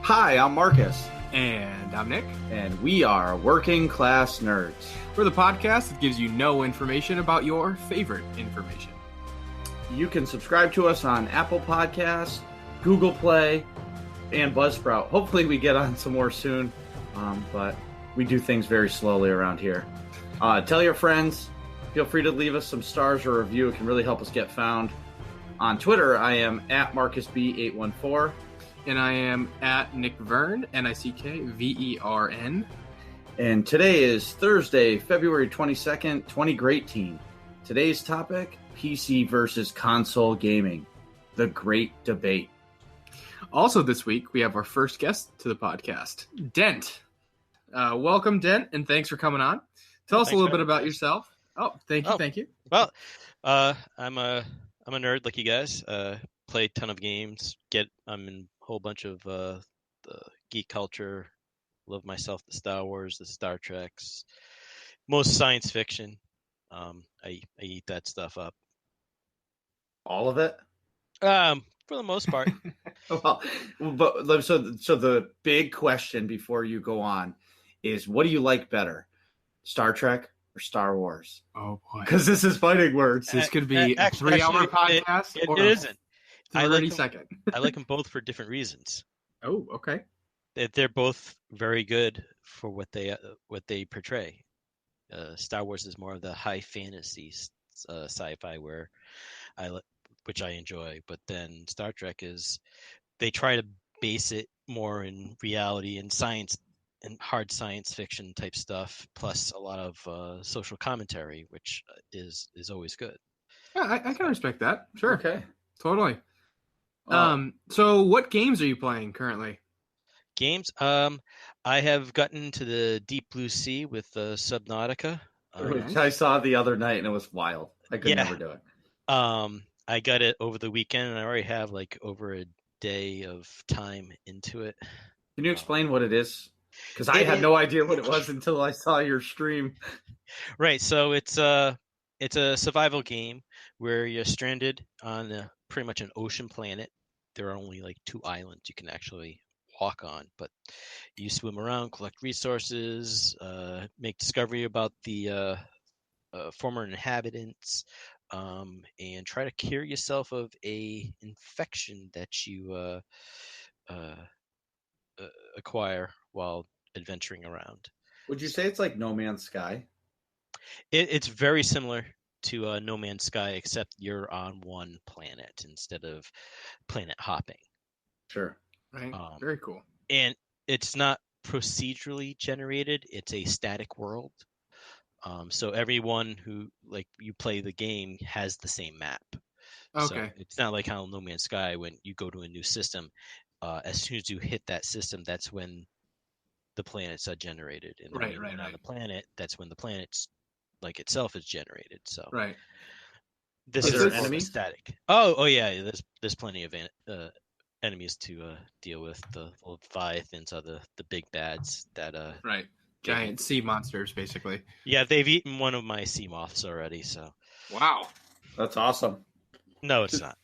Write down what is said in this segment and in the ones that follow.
Hi, I'm Marcus, And I'm Nick. and we are Working Class Nerds. We're the podcast that gives you no information about your favorite information. You can subscribe to us on Apple Podcasts, Google Play, and Buzzsprout. Hopefully we get on some more soon, but we do things very slowly around here. Tell your friends. Feel free to leave us some stars or a review. It can really help us get found. On Twitter, I am at MarcusB814. And I am at Nick Vern, NickVern. And today is Thursday, February 22nd, 2018. Today's topic, PC versus console gaming. The great debate. Also this week, we have our first guest to the podcast, Dent. Welcome, Dent, and thanks for coming on. Tell us a little bit about yourself. Oh, thank you. Well, I'm a nerd like you guys. Play a ton of games. I'm in a whole bunch of the geek culture. Love myself the Star Wars, the Star Treks, most science fiction. I eat that stuff up. All of it? For the most part. Well, but so the big question before you go on is, what do you like better, Star Trek or Star Wars? Oh boy, because this is fighting words. this could be a 3-hour podcast. It or isn't. 30-second. I like them both for different reasons. Oh, okay. They're both very good for what they portray. Star Wars is more of the high fantasy sci-fi which I enjoy, but then Star Trek is they try to base it more in reality and science and hard science fiction type stuff, plus a lot of social commentary, which is always good. Yeah, I can respect that. Sure. Okay. Totally. So what games are you playing currently? Games. I have gotten to the Deep Blue Sea with Subnautica. Which I saw the other night, and it was wild. I could never do it. I got it over the weekend, and I already have like over a day of time into it. Can you explain what it is? Because I had no idea what it was until I saw your stream. Right. So it's a survival game where you're stranded on pretty much an ocean planet. There are only like 2 islands you can actually walk on, but you swim around, collect resources, make discovery about the former inhabitants, and try to cure yourself of a infection that you acquire while adventuring around. Would you say it's like No Man's Sky? It's very similar to No Man's Sky, except you're on one planet instead of planet hopping. Sure. Right. Very cool. And it's not procedurally generated; it's a static world. So everyone who you play the game has the same map. Okay. So it's not like how No Man's Sky, when you go to a new system, as soon as you hit that system, that's when the planets are generated. And when you're on the planet, that's when the planet's itself is generated. So right. This Are there is enemies? static. Oh yeah. There's plenty of enemies to deal with. The Leviathans are the big bads that Right. Giant sea monsters, basically. Yeah, they've eaten one of my sea moths already. So Wow. That's awesome. no, it's not.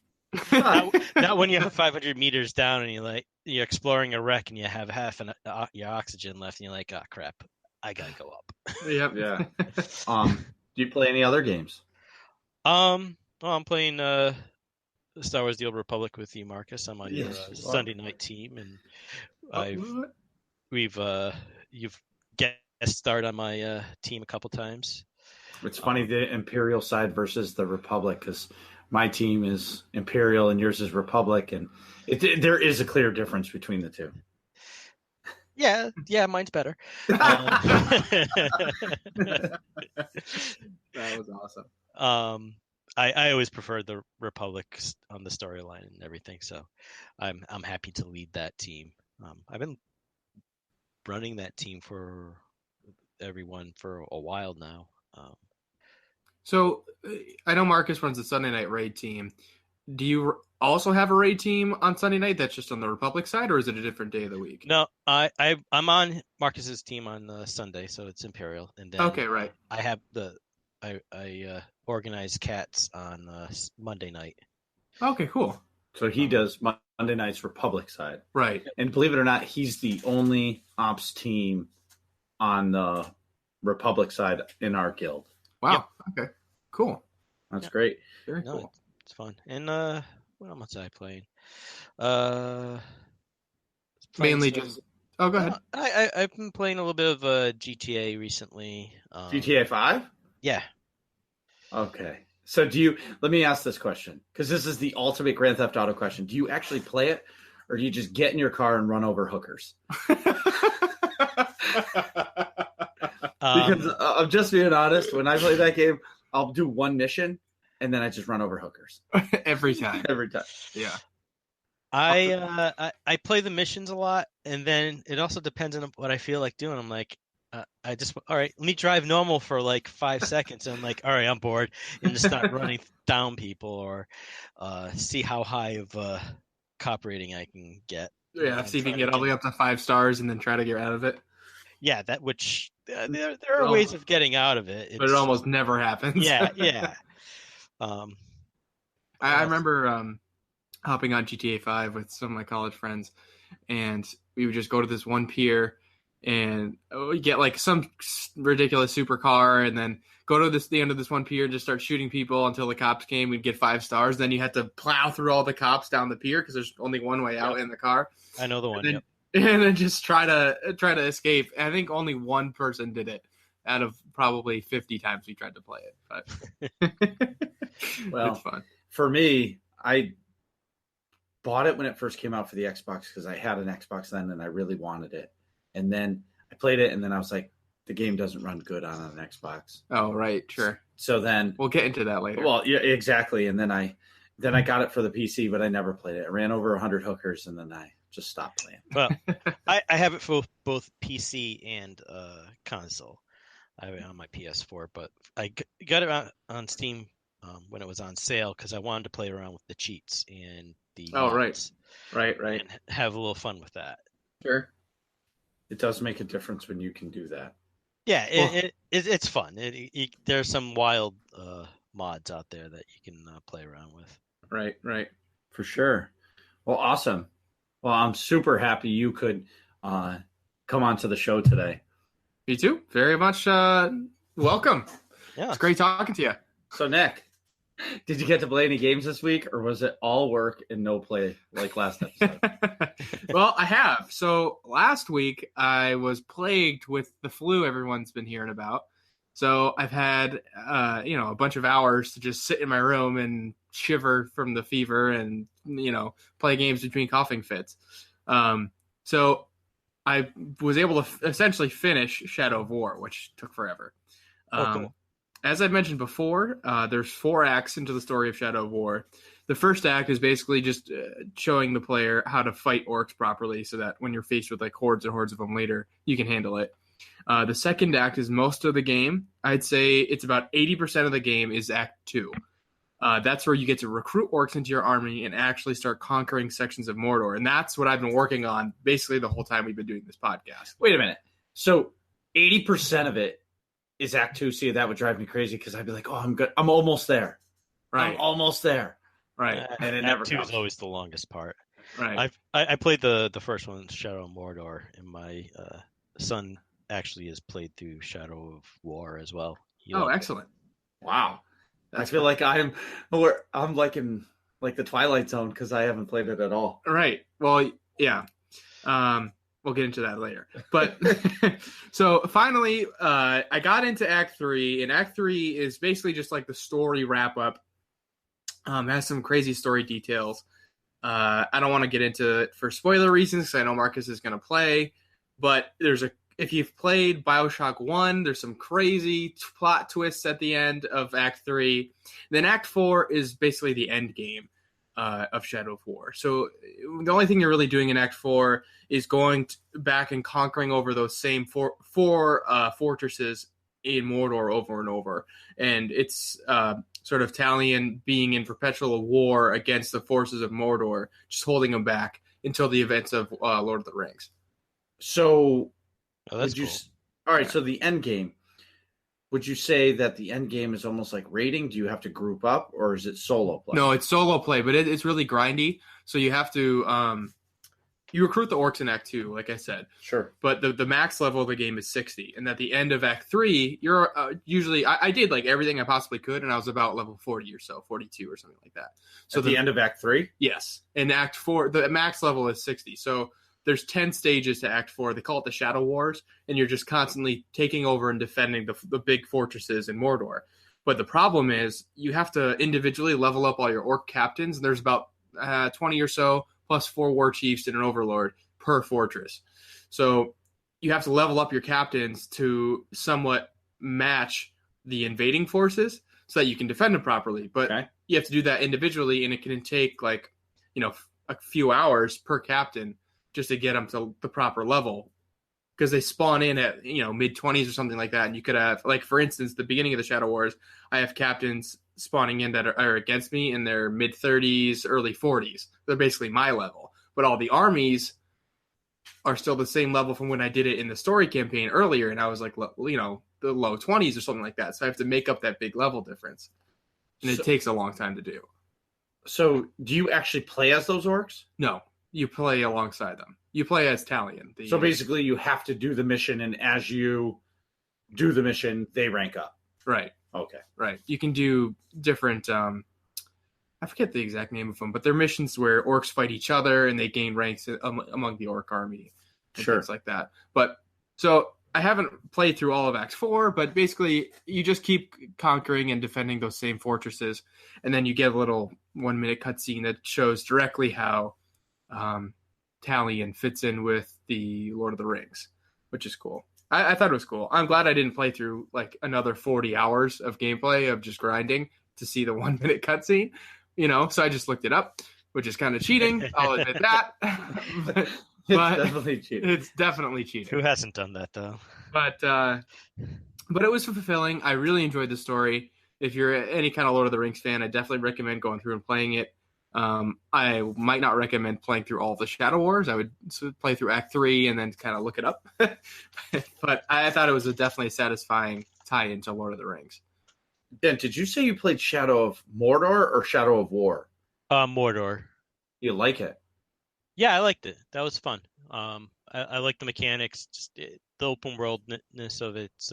Not when you're 500 meters down and you're exploring a wreck and you have half your oxygen left and you're like, oh crap, I gotta go up. Yep. Yeah. Do you play any other games? Well, I'm playing Star Wars: The Old Republic with you, Marcus. I'm on your Sunday night team, and you've guest starred on my team a couple times. It's funny, the Imperial side versus the Republic, because my team is Imperial and yours is Republic, and there is a clear difference between the two. Yeah, mine's better. That was awesome. I always preferred the Republic on the storyline and everything, so I'm happy to lead that team. I've been running that team for everyone for a while now. So I know Marcus runs the Sunday night raid team. Do you also have a raid team on Sunday night that's just on the Republic side, or is it a different day of the week? No, I'm on Marcus's team on Sunday, so it's Imperial, and then okay, right. I have I organize cats on Monday night. Okay, cool. So he does Monday nights Republic side. Right. And believe it or not, he's the only ops team on the Republic side in our guild. Wow. Yep. Okay. Cool. That's great. Very cool. It's fun. And what else was I playing? Mainly just. Oh, go ahead. I've been playing a little bit of GTA recently. GTA 5? Yeah. Okay. So let me ask this question, because this is the ultimate Grand Theft Auto question. Do you actually play it, or do you just get in your car and run over hookers? Because I'm just being honest, when I play that game, I'll do one mission, and then I just run over hookers. Every time. Every time. Yeah. I play the missions a lot, and then it also depends on what I feel like doing. I'm like, all right, let me drive normal for like 5 seconds, and I'm like, all right, I'm bored, and just start running down people, or see how high of cop rating I can get. Yeah, see if you can get all the way up to 5 stars, and then try to get out of it. Yeah, there are ways of getting out of it, but it almost never happens. Yeah. I remember hopping on GTA 5 with some of my college friends, and we would just go to this one pier and we get like some ridiculous supercar, and then go to the end of this one pier and just start shooting people until the cops came. We'd get 5 stars. Then you had to plow through all the cops down the pier because there's only one way out in the car. I know the one. And then just try to escape. And I think only one person did it out of probably 50 times we tried to play it. But well, it's fun. For me, I bought it when it first came out for the Xbox because I had an Xbox then and I really wanted it. And then I played it, and then I was like, the game doesn't run good on an Xbox. Oh, right, sure. So then we'll get into that later. Well, yeah, exactly. And then I got it for the PC, but I never played it. I ran over 100 hookers, and then I just stopped playing. Well, I have it for both PC and console. I have it on my PS4, but I got it on Steam when it was on sale because I wanted to play around with the cheats and the mods. Right. And have a little fun with that. Sure. It does make a difference when you can do that. Yeah, it's fun. There's some wild mods out there that you can play around with. Right. For sure. Well, awesome. Well, I'm super happy you could come on to the show today. Me too. Very much welcome. Yeah. It's great talking to you. So, Nick, did you get to play any games this week, or was it all work and no play like last episode? Well, I have. So last week I was plagued with the flu everyone's been hearing about. So I've had, a bunch of hours to just sit in my room and shiver from the fever and, play games between coughing fits. So I was able to essentially finish Shadow of War, which took forever. Cool. As I mentioned before, there's 4 acts into the story of Shadow of War. The first act is basically just showing the player how to fight orcs properly so that when you're faced with like hordes and hordes of them later, you can handle it. The second act is most of the game. I'd say it's about 80% of the game is Act 2. That's where you get to recruit orcs into your army and actually start conquering sections of Mordor. And that's what I've been working on basically the whole time we've been doing this podcast. Wait a minute. So 80% of it is Act 2. See, that would drive me crazy because I'd be like, oh, I'm good. I'm almost there. Right. I'm almost there. Right. And it Act never 2 comes. is always the longest part. Right. I played the first one, Shadow of Mordor, and my son actually has played through Shadow of War as well. Excellent. Wow. I feel like I'm like in like the Twilight Zone because I haven't played it at all. Right. Well, yeah. We'll get into that later. But so finally, I got into Act 3, and Act 3 is basically just like the story wrap up. Has some crazy story details. I don't want to get into it for spoiler reasons because I know Marcus is going to play. But if you've played BioShock 1, there's some crazy plot twists at the end of Act 3. Then Act 4 is basically the end game of Shadow of War. So the only thing you're really doing in Act 4 is going back and conquering over those same four fortresses in Mordor over and over. And it's sort of Talion being in perpetual war against the forces of Mordor, just holding them back until the events of Lord of the Rings. So, that's cool. All right, so the end game. would you say that the end game is almost like raiding? Do you have to group up, or is it solo play? No, it's solo play, but it's really grindy. So you have to you recruit the orcs in Act 2, like I said. Sure. But the max level of the game is 60. And at the end of Act 3, you're usually... I did like everything I possibly could, and I was about level 40 or so, 42 or something like that. So at the end of Act 3? Yes. In Act 4, the max level is 60. So there's 10 stages to Act 4. They call it the Shadow Wars, and you're just constantly taking over and defending the big fortresses in Mordor. But the problem is you have to individually level up all your orc captains, and there's about 20 or so, plus 4 war chiefs and an overlord per fortress. So you have to level up your captains to somewhat match the invading forces so that you can defend them properly. But you have to do that individually, and it can take like, a few hours per captain just to get them to the proper level, because they spawn in at, mid-20s or something like that. And you could have, like, for instance, the beginning of the Shadow Wars, I have captains spawning in that are against me in their mid-30s, early 40s. They're basically my level. But all the armies are still the same level from when I did it in the story campaign earlier, and I was like, the low 20s or something like that. So I have to make up that big level difference. And it takes a long time to do. So do you actually play as those orcs? No, you play alongside them. You play as Talion. So basically you have to do the mission, and as you do the mission, they rank up. Right. Okay. Right. You can do different, I forget the exact name of them, but they're missions where orcs fight each other and they gain ranks among the orc army. And things like that. But so I haven't played through all of Act 4, but basically you just keep conquering and defending those same fortresses. And then you get a little 1-minute cutscene that shows directly how Talion fits in with the Lord of the Rings, which is cool. I thought it was cool. I'm glad I didn't play through like another 40 hours of gameplay of just grinding to see the 1-minute cutscene, so I just looked it up, which is kind of cheating. I'll admit that. It's definitely cheating. Who hasn't done that though? But it was fulfilling. I really enjoyed the story. If you're any kind of Lord of the Rings fan, I definitely recommend going through and playing it. I might not recommend playing through all of the Shadow Wars. I would play through Act 3 and then kind of look it up. But I thought it was definitely a satisfying tie-in to Lord of the Rings. Dent, did you say you played Shadow of Mordor or Shadow of War? Mordor. You like it? Yeah, I liked it. That was fun. I like the mechanics. Just the open worldness of it is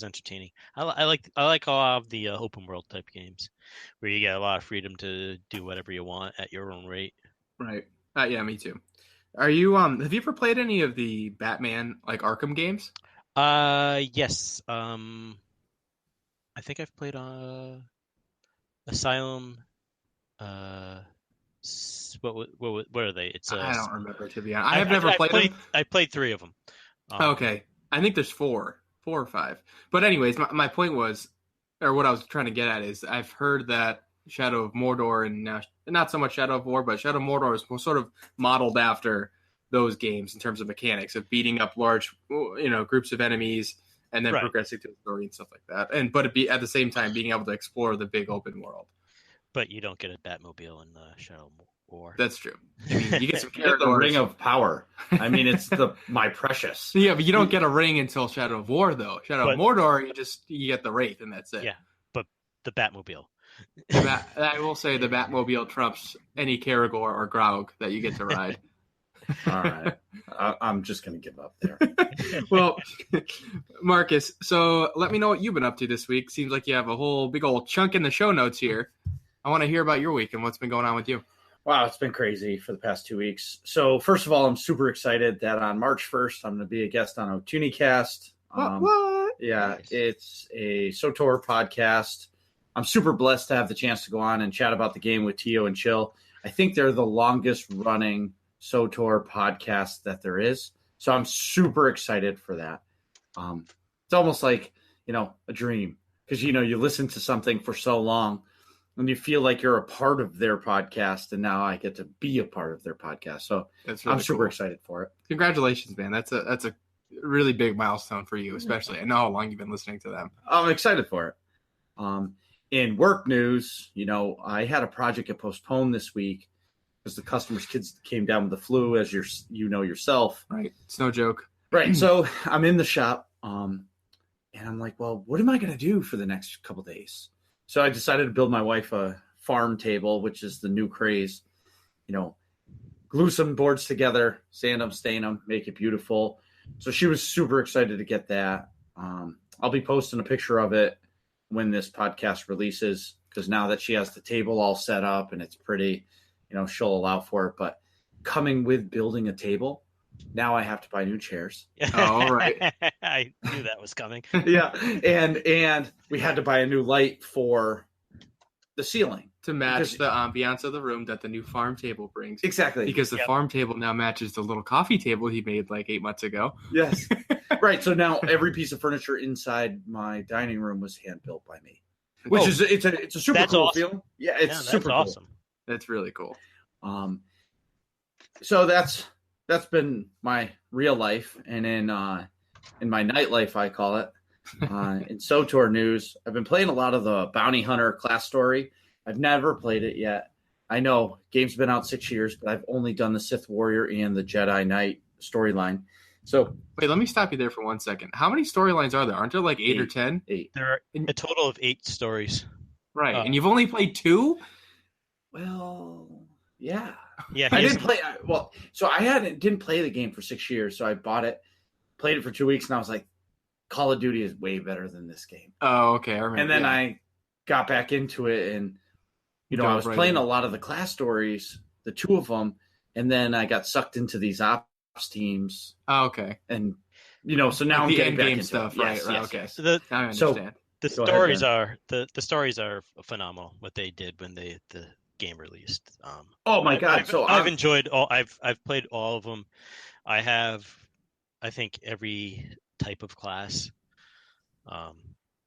entertaining. I like a lot of the open world type games where you get a lot of freedom to do whatever you want at your own rate. Right. Yeah, me too. Are you have you ever played any of the Batman like Arkham games? Yes. I think I've played Asylum. What are they? I don't remember, to be honest. I have never played them. I played 3 of them. Okay. I think there's 4 or 5. But anyways, my point was, or what I was trying to get at is, I've heard that Shadow of Mordor and not so much Shadow of War, but Shadow of Mordor is sort of modeled after those games in terms of mechanics of beating up large, groups of enemies and then progressing to the story and stuff like that. But at the same time being able to explore the big open world. But you don't get a Batmobile in Shadow of War. That's true. I mean, you get some the Ring of Power. I mean, it's my precious. Yeah, but you don't get a ring until Shadow of War, though. Shadow of Mordor, you get the Wraith, and that's it. Yeah, but the Batmobile. I will say the Batmobile trumps any Karagor or Graug that you get to ride. All right. I'm just going to give up there. Well, Marcus, so let me know what you've been up to this week. Seems like you have a whole big old chunk in the show notes here. I want to hear about your week and what's been going on with you. Wow, it's been crazy for the past 2 weeks. So first of all, I'm super excited that on March 1st, I'm going to be a guest on OtuniCast. What? Yeah, it's a SOTOR podcast. I'm super blessed to have the chance to go on and chat about the game with Tio and Chill. I think they're the longest running SOTOR podcast that there is. So I'm super excited for that. It's almost like, a dream, because, you listen to something for so long and you feel like you're a part of their podcast, and now I get to be a part of their podcast. So that's really I'm super excited for it. Congratulations, man. That's a really big milestone for you, especially. I know how long you've been listening to them. I'm excited for it. In work news, I had a project get postponed this week because the customer's kids came down with the flu, as yourself. Right. It's no joke. Right. So I'm in the shop, and And I'm like, well, what am I going to do for the next couple days? So I decided to build my wife a farm table, which is the new craze. Glue some boards together, sand them, stain them, make it beautiful. So she was super excited to get that. I'll be posting a picture of it when this podcast releases, because now that she has the table all set up and it's pretty, she'll allow for it. But coming with building a table, now I have to buy new chairs. All right. I knew that was coming. Yeah, and we had to buy a new light for the ceiling To match the ambiance of the room that the new farm table brings. Exactly. Because the farm table now matches the little coffee table he made like 8 months ago. Yes. Right. So now every piece of furniture inside my dining room was hand built by me, which is it's a super cool feeling. Yeah, it's super cool. Awesome. That's really cool. So that's been my real life, and in my nightlife, I call it. In SWTOR news, I've been playing a lot of the Bounty Hunter class story. I've never played it yet. I know game's been out 6 years, but I've only done the Sith Warrior and the Jedi Knight storyline. So wait, let me stop you there for 1 second. How many storylines are there? Aren't there like 8 or 10? 8. There are a total of 8 stories. Right, and you've only played 2? Well, yeah. Yeah, I didn't play. Well, so I didn't play the game for 6 years, so I bought it, played it for 2 weeks, and I was like, Call of Duty is way better than this game. Oh, okay. I remember. And then I got back into it, and I was playing a lot of the class stories, the 2 of them, and then I got sucked into these ops teams. Oh, okay. And so now like I'm the getting back game into stuff, it. right? Yes, Right. yes, Okay. yes. So I understand. The stories are the stories are phenomenal. What they did when the game released. Oh my god! I've enjoyed all. I've played all of them. I have, I think, every type of class.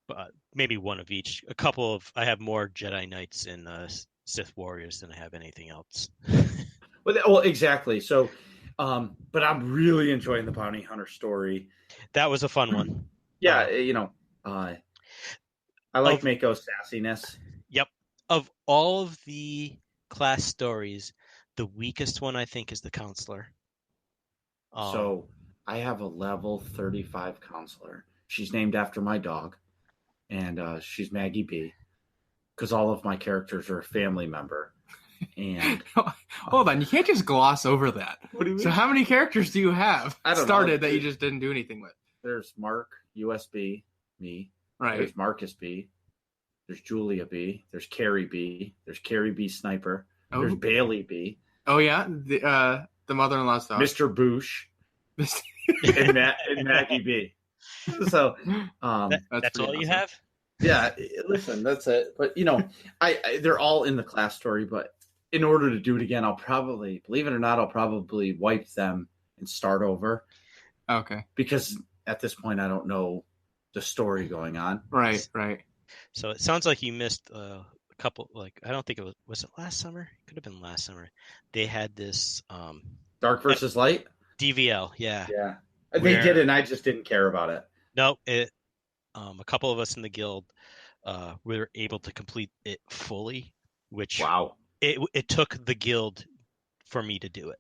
But maybe one of each. I have more Jedi Knights and Sith Warriors than I have anything else. Well, exactly. So, but I'm really enjoying the Bounty Hunter story. That was a fun one. Yeah, I like Mako's sassiness. Yep. Of all of the class stories, the weakest one I think is the counselor. So I have a level 35 counselor. She's named after my dog, and she's Maggie B, because all of my characters are a family member. And hold on, you can't just gloss over that. What do you mean? So how many characters do you have I don't started know. that you just didn't do anything with? There's Mark, USB, me. Right. There's Marcus B. There's Julia B. There's Carrie B. There's Carrie B. Sniper. Oh. There's Bailey B. Oh yeah, the mother-in-law's dog. Mr. Boosh. and Maggie B. So that's all you have? Yeah, listen, that's it. But I they're all in the class story. But in order to do it again, I'll probably, believe it or not, wipe them and start over. Okay. Because at this point, I don't know the story going on. Right. So it sounds like you missed a couple. Like, I don't think was it last summer? Could have been last summer. They had this Dark versus Light DVL. Yeah. They did it, and I just didn't care about it. No, a couple of us in the guild were able to complete it fully, which it took the guild for me to do it.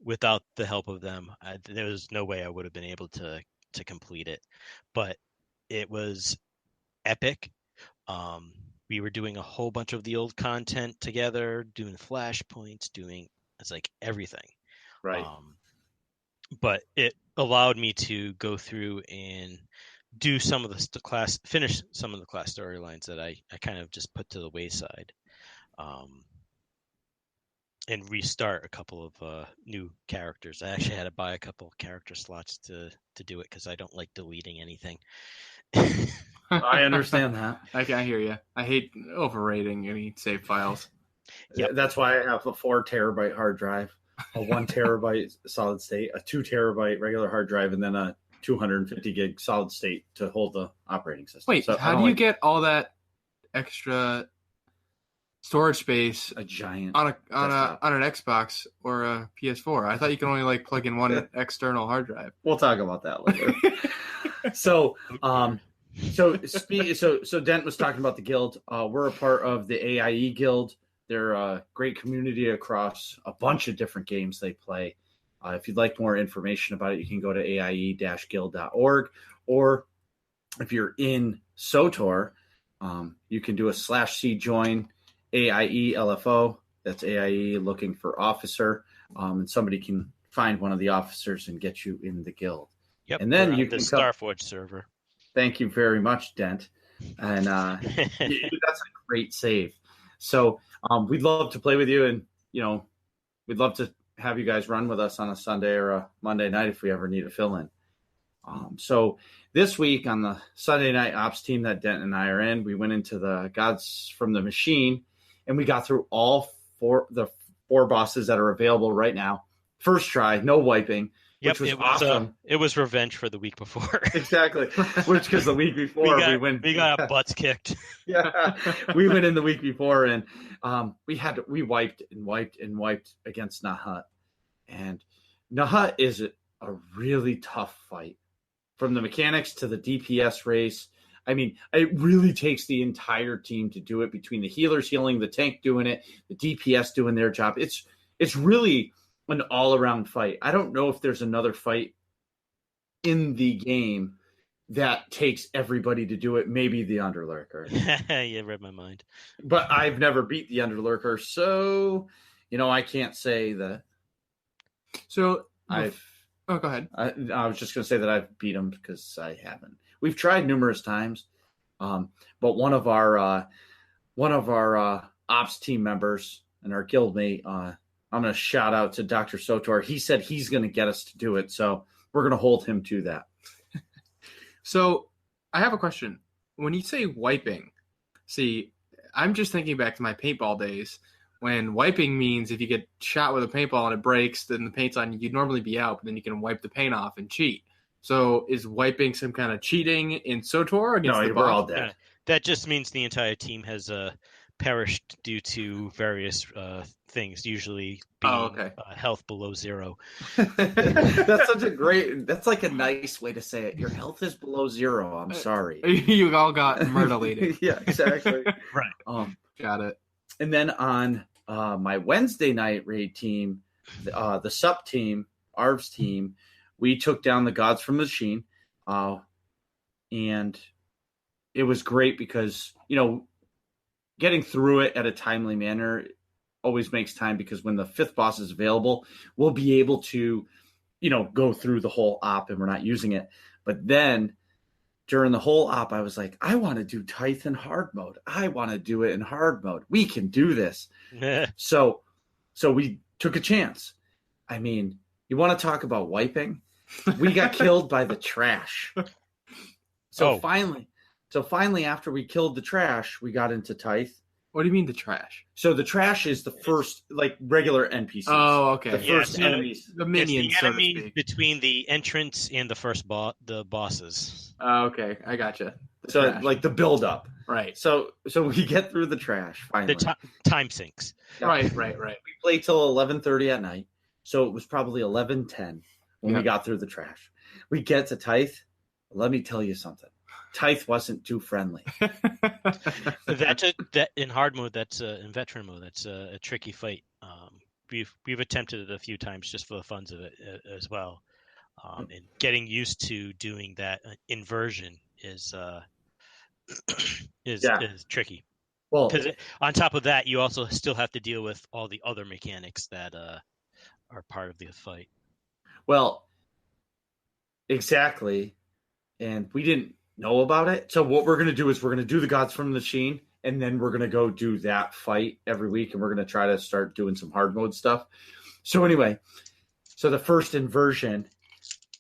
Without the help of them, there was no way I would have been able to complete it. But it was epic. We were doing a whole bunch of the old content together, doing flashpoints, it's like everything. Right. But it allowed me to go through and do some of the finish some of the class storylines that I kind of just put to the wayside, and restart a couple of new characters. I actually had to buy a couple of character slots to do it because I don't like deleting anything. I understand that. I hear you. I hate overrating any save files. Yeah, that's why I have a 4 terabyte hard drive, a 1 terabyte solid state, a 2 terabyte regular hard drive, and then a 250 gig solid state to hold the operating system. Wait, so how do you get all that extra storage space? A giant on an Xbox or a PS4. I thought you could only plug in one external hard drive. We'll talk about that later. So Dent was talking about the guild. We're a part of the AIE guild. They're a great community across a bunch of different games they play. If you'd like more information about it, you can go to aie-guild.org, or if you're in SOTOR, you can do a /C join AIE LFO. That's AIE looking for officer, and somebody can find one of the officers and get you in the guild. Yep. And then we're you on the can Starforge server. Thank you very much, Dent. And that's a great save. So we'd love to play with you, and we'd love to have you guys run with us on a Sunday or a Monday night if we ever need a fill-in. So this week on the Sunday night ops team that Dent and I are in, we went into the Gods from the Machine, and we got through all four bosses that are available right now. First try, no wiping. Yep, which was awesome. It was revenge for the week before. Exactly. Which, because the week before we got our butts kicked. Yeah, we went in the week before, and we wiped against Nahut, and Nahut is a really tough fight. From the mechanics to the DPS race, I mean, it really takes the entire team to do it. Between the healers healing, the tank doing it, the DPS doing their job, it's really an all-around fight. I don't know if there's another fight in the game that takes everybody to do it. Maybe the Underlurker. You read my mind. But I've never beat the Underlurker, so I can't say that. So go ahead. I was just going to say that I've beat him because I haven't. We've tried numerous times, but one of our ops team members and our guildmate, I'm going to shout out to Dr. Sotor. He said he's going to get us to do it, so we're going to hold him to that. So I have a question. When you say wiping, see, I'm just thinking back to my paintball days when wiping means if you get shot with a paintball and it breaks, then the paint's on you. You'd normally be out, but then you can wipe the paint off and cheat. So is wiping some kind of cheating in SOTOR against the boss? We're all dead. That just means the entire team has perished due to various things, usually being health below 0. That's like a nice way to say it. Your health is below 0. I'm sorry. You all got murdered. Yeah, exactly. Right. Got it. And then on my Wednesday night raid team, the SUP team, ARV's team, we took down the Gods from the Machine. And it was great because, getting through it at a timely manner always makes time, because when the 5th boss is available, we'll be able to, go through the whole op and we're not using it. But then during the whole op, I was like, I want to do Tithe in hard mode. I want to do it in hard mode. We can do this. So we took a chance. I mean, you want to talk about wiping? We got killed by the trash. So finally, after we killed the trash, we got into Tithe. What do you mean the trash? So the trash is the first, regular NPCs. Oh, okay. The first enemies. The minions, it's the enemies so to speak. between the entrance and the first the bosses. Oh, okay. I gotcha. So the build-up. Right. So we get through the trash, finally. The time sinks. Yeah. Right. We played till 11:30 at night, so it was probably 11:10 when we got through the trash. We get to Tithe. Let me tell you something. Tithe wasn't too friendly. That in hard mode, that's in veteran mode, that's a tricky fight. We've attempted it a few times just for the funs of it as well. And getting used to doing that inversion is tricky. Well, because on top of that, you also still have to deal with all the other mechanics that are part of the fight. Well, exactly. And we didn't know about it. So what we're going to do is we're going to do the Gods from the Machine, and then we're going to go do that fight every week, and we're going to try to start doing some hard mode stuff. So anyway, the first inversion,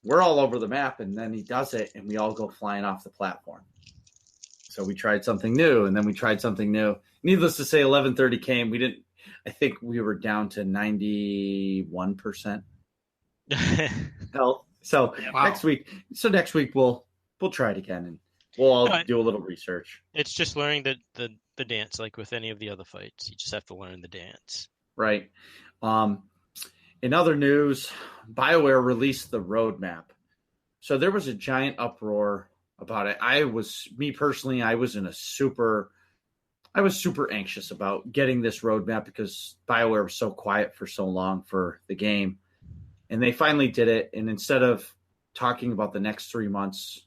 we're all over the map, and then he does it, and we all go flying off the platform. So we tried something new, and then we tried something new. Needless to say, 11:30 came. I think we were down to 91% health. So next week we'll try it again, and we'll all do a little research. It's just learning the dance, like with any of the other fights. You just have to learn the dance. Right. In other news, BioWare released the roadmap. So there was a giant uproar about it. I was super anxious about getting this roadmap because BioWare was so quiet for so long for the game. And they finally did it. And instead of talking about the next 3 months,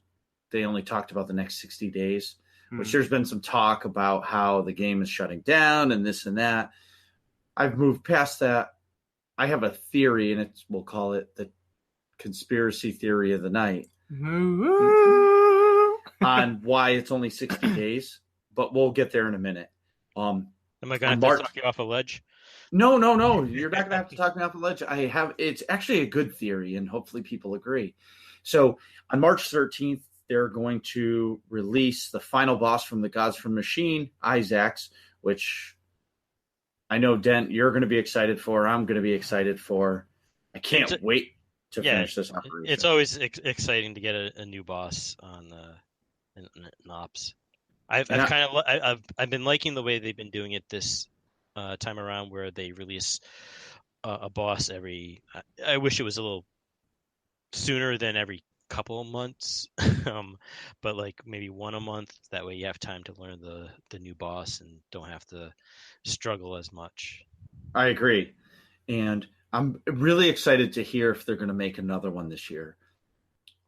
they only talked about the next 60 days, which there's been some talk about how the game is shutting down and this and that. I've moved past that. I have a theory, and we'll call it the conspiracy theory of the night on why it's only 60 days, but we'll get there in a minute. Am I going to have to talk you off a ledge? No. You're not going to have to talk me off a ledge. It's actually a good theory, and hopefully people agree. So on March 13th, they're going to release the final boss from the Gods from Machine, Isaacs, which I know, Dent, you're going to be excited for. I'm going to be excited for. I can't wait to finish this operation. It's always exciting to get a new boss on in Ops. I've been liking the way they've been doing it this time around, where they release a boss every. I wish it was a little sooner than every couple of months, but like maybe one a month. That way you have time to learn the new boss and don't have to struggle as much. I agree, and I'm really excited to hear if they're going to make another one this year.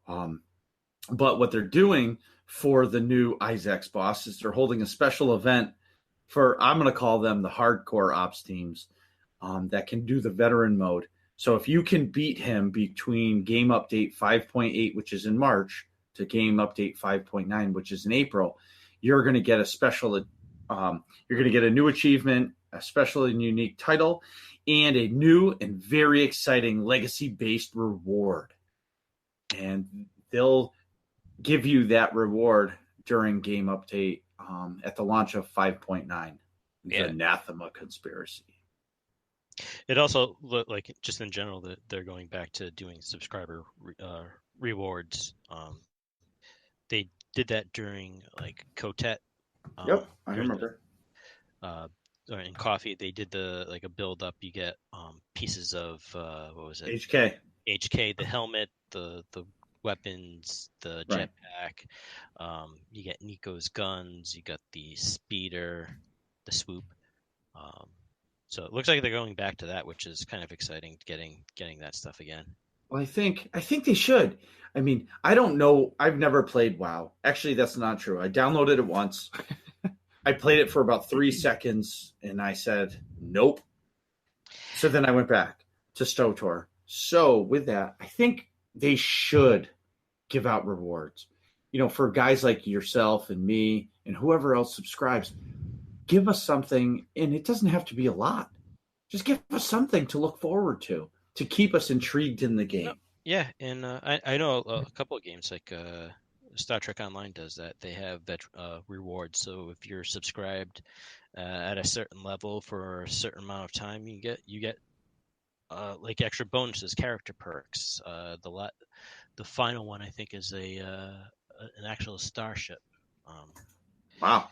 But what they're doing for the new Isaacs boss is they're holding a special event for, I'm going to call them the hardcore ops teams that can do the veteran mode. So if you can beat him between game update 5.8, which is in March, to game update 5.9, which is in April, you're going to get a special, you're going to get a new achievement, a special and unique title, and a new and very exciting legacy-based reward. And they'll give you that reward during game update at the launch of 5.9, the Anathema Conspiracy. It also looked like, just in general, that they're going back to doing subscriber rewards. They did that during like Kotet. Yep, I remember. In Coffee, they did a build up. You get pieces of what was it? HK, the helmet, the weapons, the jetpack. You get Nico's guns. You got the speeder, the swoop. So it looks like they're going back to that, which is kind of exciting, getting that stuff again. Well, I think they should. I mean, I don't know. I've never played WoW. Actually, that's not true. I downloaded it once. I played it for about 3 seconds, and I said, nope. So then I went back to StoTor. So with that, I think they should give out rewards. You know, for guys like yourself and me and whoever else subscribes, give us something, and it doesn't have to be a lot. Just give us something to look forward to keep us intrigued in the game. Yeah, and I know a couple of games like Star Trek Online does that. They have that rewards. So if you're subscribed at a certain level for a certain amount of time, you get like extra bonuses, character perks. The final one, I think, is an actual starship. Wow.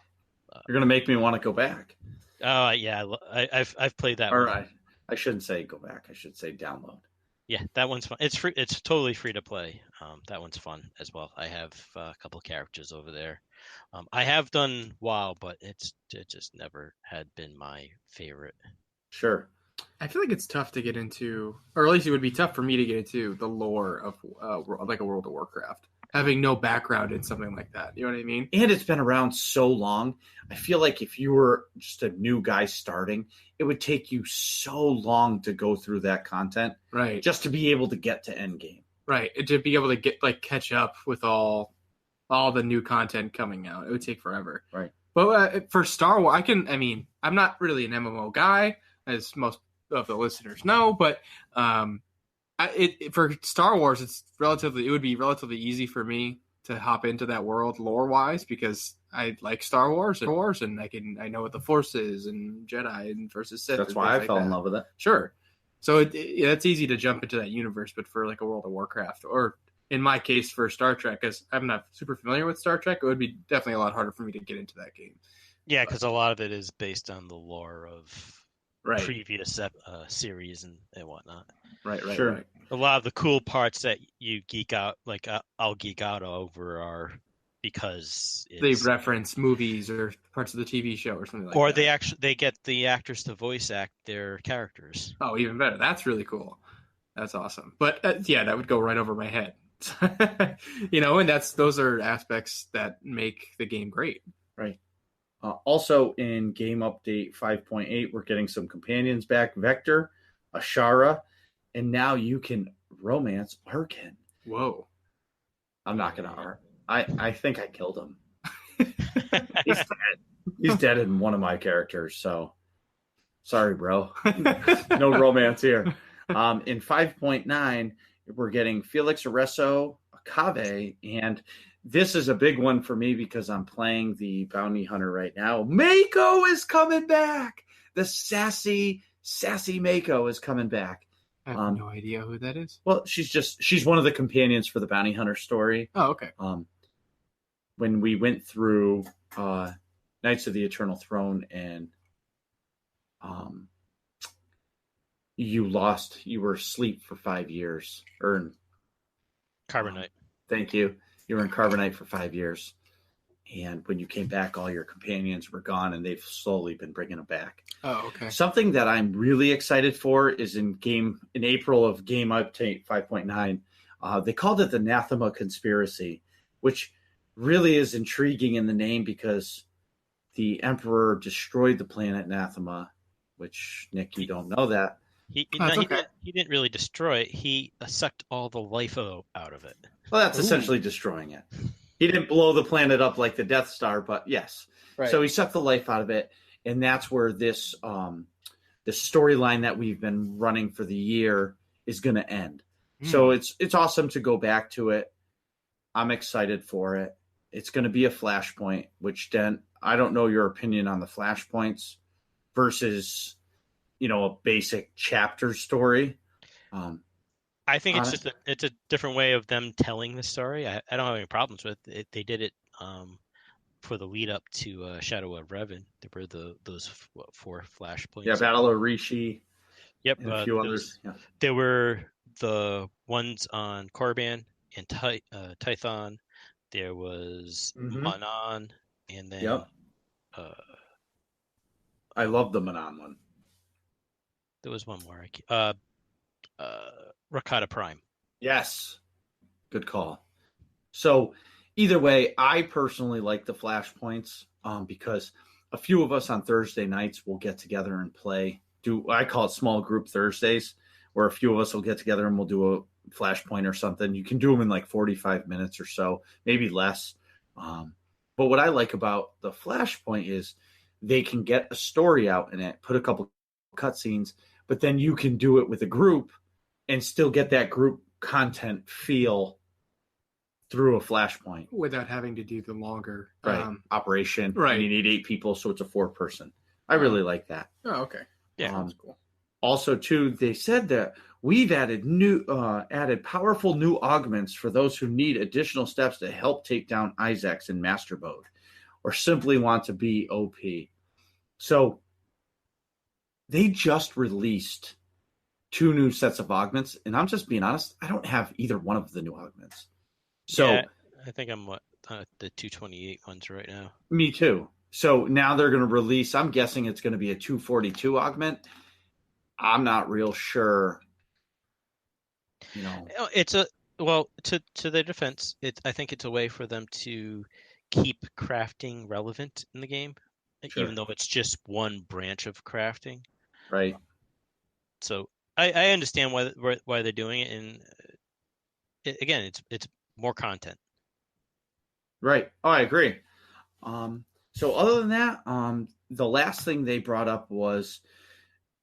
You're gonna make me want to go back. Oh yeah, I've played that. Or one. I shouldn't say go back. I should say download. Yeah, that one's fun. It's free. It's totally free to play. That one's fun as well. I have a couple characters over there. I have done WoW, but it just never had been my favorite. Sure. I feel like it's tough to get into, or at least it would be tough for me to get into the lore of like a World of Warcraft, having no background in something like that. You know what I mean? And it's been around so long. I feel like if you were just a new guy starting, it would take you so long to go through that content, right? Just to be able to get to endgame, right? To be able to catch up with all the new content coming out, it would take forever, right? But for Star Wars, I'm not really an MMO guy, as most of the listeners know, but for Star Wars, it would be relatively easy for me to hop into that world lore wise, because I like Star Wars and I know what the Force is and Jedi and versus Sith. That's why I fell in love with it. Sure. So it's easy to jump into that universe, but for like a World of Warcraft, or in my case for Star Trek, because I'm not super familiar with Star Trek, it would be definitely a lot harder for me to get into that game. Yeah, because a lot of it is based on the lore of right. previous series and whatnot. Right. Sure. Right. A lot of the cool parts that you geek out, like I'll geek out over, are because they reference movies or parts of the TV show or something like that. Or they get the actors to voice act their characters. Oh, even better. That's really cool. That's awesome. But that would go right over my head. And those are aspects that make the game great. Right. Also in game update 5.8, we're getting some companions back, Vector, Ashara, and now you can romance Arkin. Whoa. I'm not going to. I think I killed him. He's dead. He's dead in one of my characters, so sorry, bro. No romance here. In 5.9, we're getting Felix Arreso, Akave, and this is a big one for me because I'm playing the bounty hunter right now. Mako is coming back. The sassy Mako is coming back. I have no idea who that is. Well, she's one of the companions for the bounty hunter story. Oh, okay. When we went through Knights of the Eternal Throne and you were asleep for 5 years. Carbonite. Thank you. You were in Carbonite for 5 years. And when you came back, all your companions were gone, and they've slowly been bringing them back. Oh, okay. Something that I'm really excited for is in April of Game Update 5.9, they called it the Anathema Conspiracy, which really is intriguing in the name because the Emperor destroyed the planet Anathema, which, Nick, you don't know that. He didn't really destroy it. He sucked all the life out of it. Well, that's essentially destroying it. He didn't blow the planet up like the Death Star, but yes. Right. So he sucked the life out of it, and that's where this storyline that we've been running for the year is going to end. So it's awesome to go back to it. I'm excited for it. It's going to be a flashpoint, which Dent, I don't know your opinion on the flashpoints versus, a basic chapter story. I think it's a different way of them telling the story. I don't have any problems with it. They did it for the lead up to Shadow of Revan. There were those 4 flashpoints. Yeah, Battle of Rishi. Yep, and a few others. Yeah. There were the ones on Korriban and Tython. There was Manon, and then I love the Manon one. There was one more. Rakata Prime. Yes. Good call. So either way, I personally like the flashpoints because a few of us on Thursday nights will get together and play. I call it small group Thursdays, where a few of us will get together and we'll do a flashpoint or something. You can do them in like 45 minutes or so, maybe less. But what I like about the flashpoint is they can get a story out in it, put a couple cutscenes, but then you can do it with a group and still get that group content feel through a flashpoint without having to do the longer operation. Right, and you need 8 people, so it's a 4-person. I really like that. Oh, okay. Yeah, that's cool. Also, too, they said that we've added powerful new augments for those who need additional steps to help take down Isaacs in Master Mode, or simply want to be OP. So they just released 2 new sets of augments, and I'm just being honest, I don't have either one of the new augments. So yeah, I think I'm the 228 ones right now. Me too. So now they're going to release, I'm guessing it's going to be a 242 augment. I'm not real sure. It's to their defense, I think it's a way for them to keep crafting relevant in the game, even though it's just one branch of crafting. Right. So I understand why they're doing it, and again, it's more content. Right. Oh, I agree. So other than that, the last thing they brought up was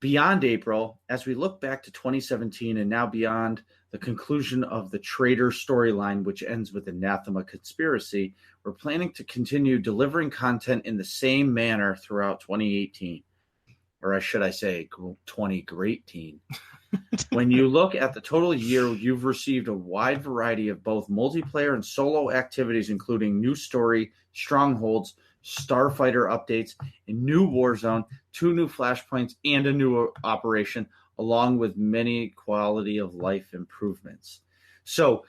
beyond April, as we look back to 2017 and now beyond the conclusion of the Traitor storyline, which ends with Anathema Conspiracy, we're planning to continue delivering content in the same manner throughout 2018. Or should I say 2018. When you look at the total year, you've received a wide variety of both multiplayer and solo activities, including new story, strongholds, starfighter updates, a new Warzone, 2 new flashpoints, and a new operation, along with many quality of life improvements. So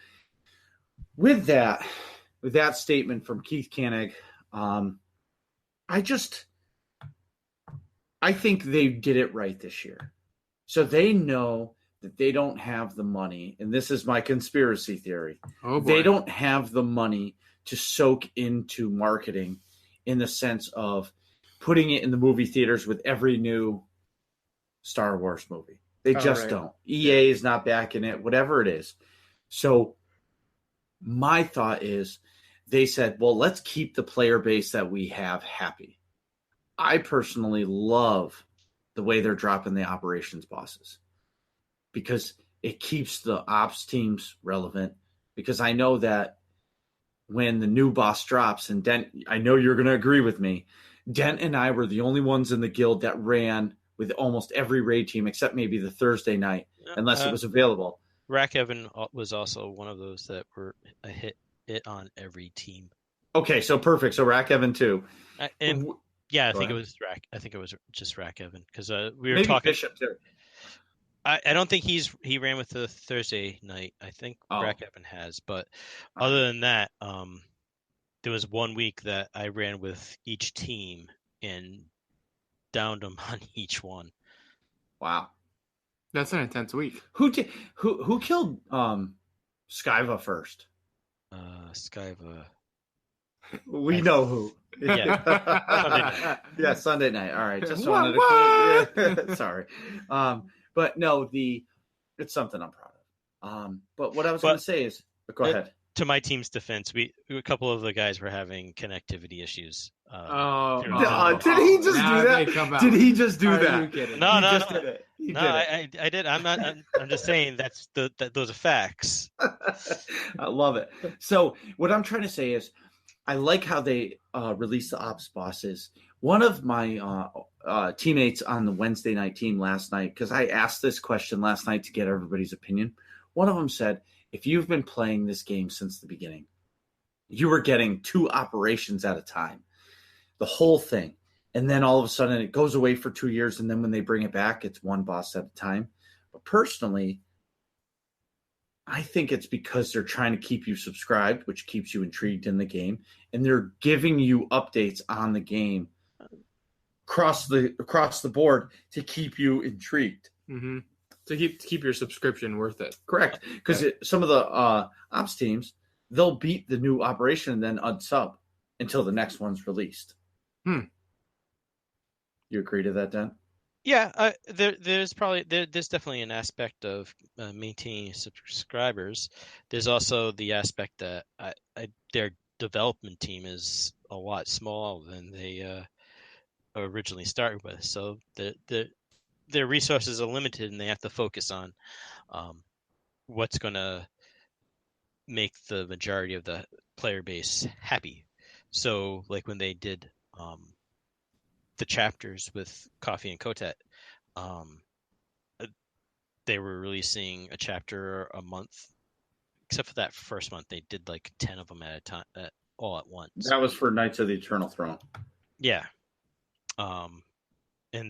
with that statement from Keith Koenig, I think they did it right this year. So they know that they don't have the money, and this is my conspiracy theory. Oh, boy. They don't have the money to soak into marketing in the sense of putting it in the movie theaters with every new Star Wars movie. They just don't. EA is not backing it, whatever it is. So my thought is they said, well, let's keep the player base that we have happy. I personally love the way they're dropping the operations bosses because it keeps the ops teams relevant. Because I know that when the new boss drops, and Dent, I know you're going to agree with me, Dent and I were the only ones in the guild that ran with almost every raid team except maybe the Thursday night, unless it was available. Rack Evan was also one of those that were a hit on every team. Okay, so perfect. So Rack Evan too. I think it was Rack. I think it was just Rack Evan because we were maybe talking. Bishop too. I don't think he ran with the Thursday night. I think Rack Evan has, but other than that, there was 1 week that I ran with each team and downed them on each one. Wow, that's an intense week. Who killed Skyva first? Skyva. We know who. Yeah. Sunday night. Yeah, Sunday night. All right. Just wanted to. Yeah. Sorry. But no, it's something I'm proud of. But what I was going to say is, go ahead. To my team's defense, a couple of the guys were having connectivity issues. Did he just do that? Did he just do that? No. I did. I'm just saying those are facts. I love it. So what I'm trying to say is, I like how they release the ops bosses. One of my teammates on the Wednesday night team last night, because I asked this question last night to get everybody's opinion, one of them said, if you've been playing this game since the beginning, you were getting 2 operations at a time, the whole thing. And then all of a sudden it goes away for 2 years. And then when they bring it back, it's 1 boss at a time. But personally, I think it's because they're trying to keep you subscribed, which keeps you intrigued in the game. And they're giving you updates on the game across the board to keep you intrigued. Mm-hmm. To keep your subscription worth it. Correct. Because some of the ops teams, they'll beat the new operation and then unsub until the next one's released. You agree to that, Dan? Yeah, there's definitely an aspect of maintaining subscribers. There's also the aspect that their development team is a lot smaller than they originally started with, so their resources are limited, and they have to focus on what's going to make the majority of the player base happy. So, like when they did the chapters with Coffee and Kotet, they were releasing a chapter a month. Except for that first month, they did like 10 of them at a time, all at once. That was for Knights of the Eternal Throne. Yeah. And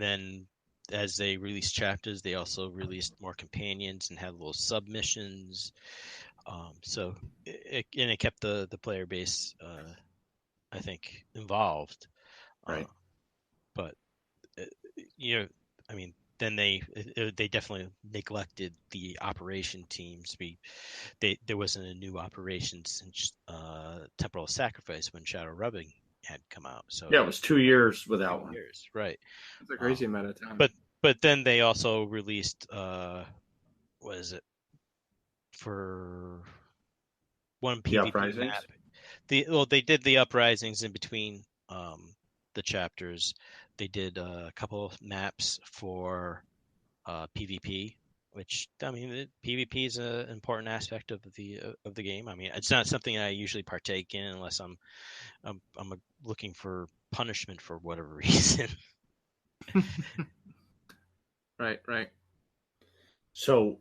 then as they released chapters, they also released more companions and had little submissions. So it kept the player base, I think, involved. Right. But then they definitely neglected the operation teams. There wasn't a new operation since Temporal Sacrifice when Shadow Rubbing had come out. So yeah, it was 2 years without one. Right. It's a crazy amount of time. But then they also released what is it for one PvP map? They did the uprisings in between the chapters. They did a couple of maps for PvP, which PvP is an important aspect of the game. I mean, it's not something I usually partake in unless I'm looking for punishment for whatever reason. Right. So,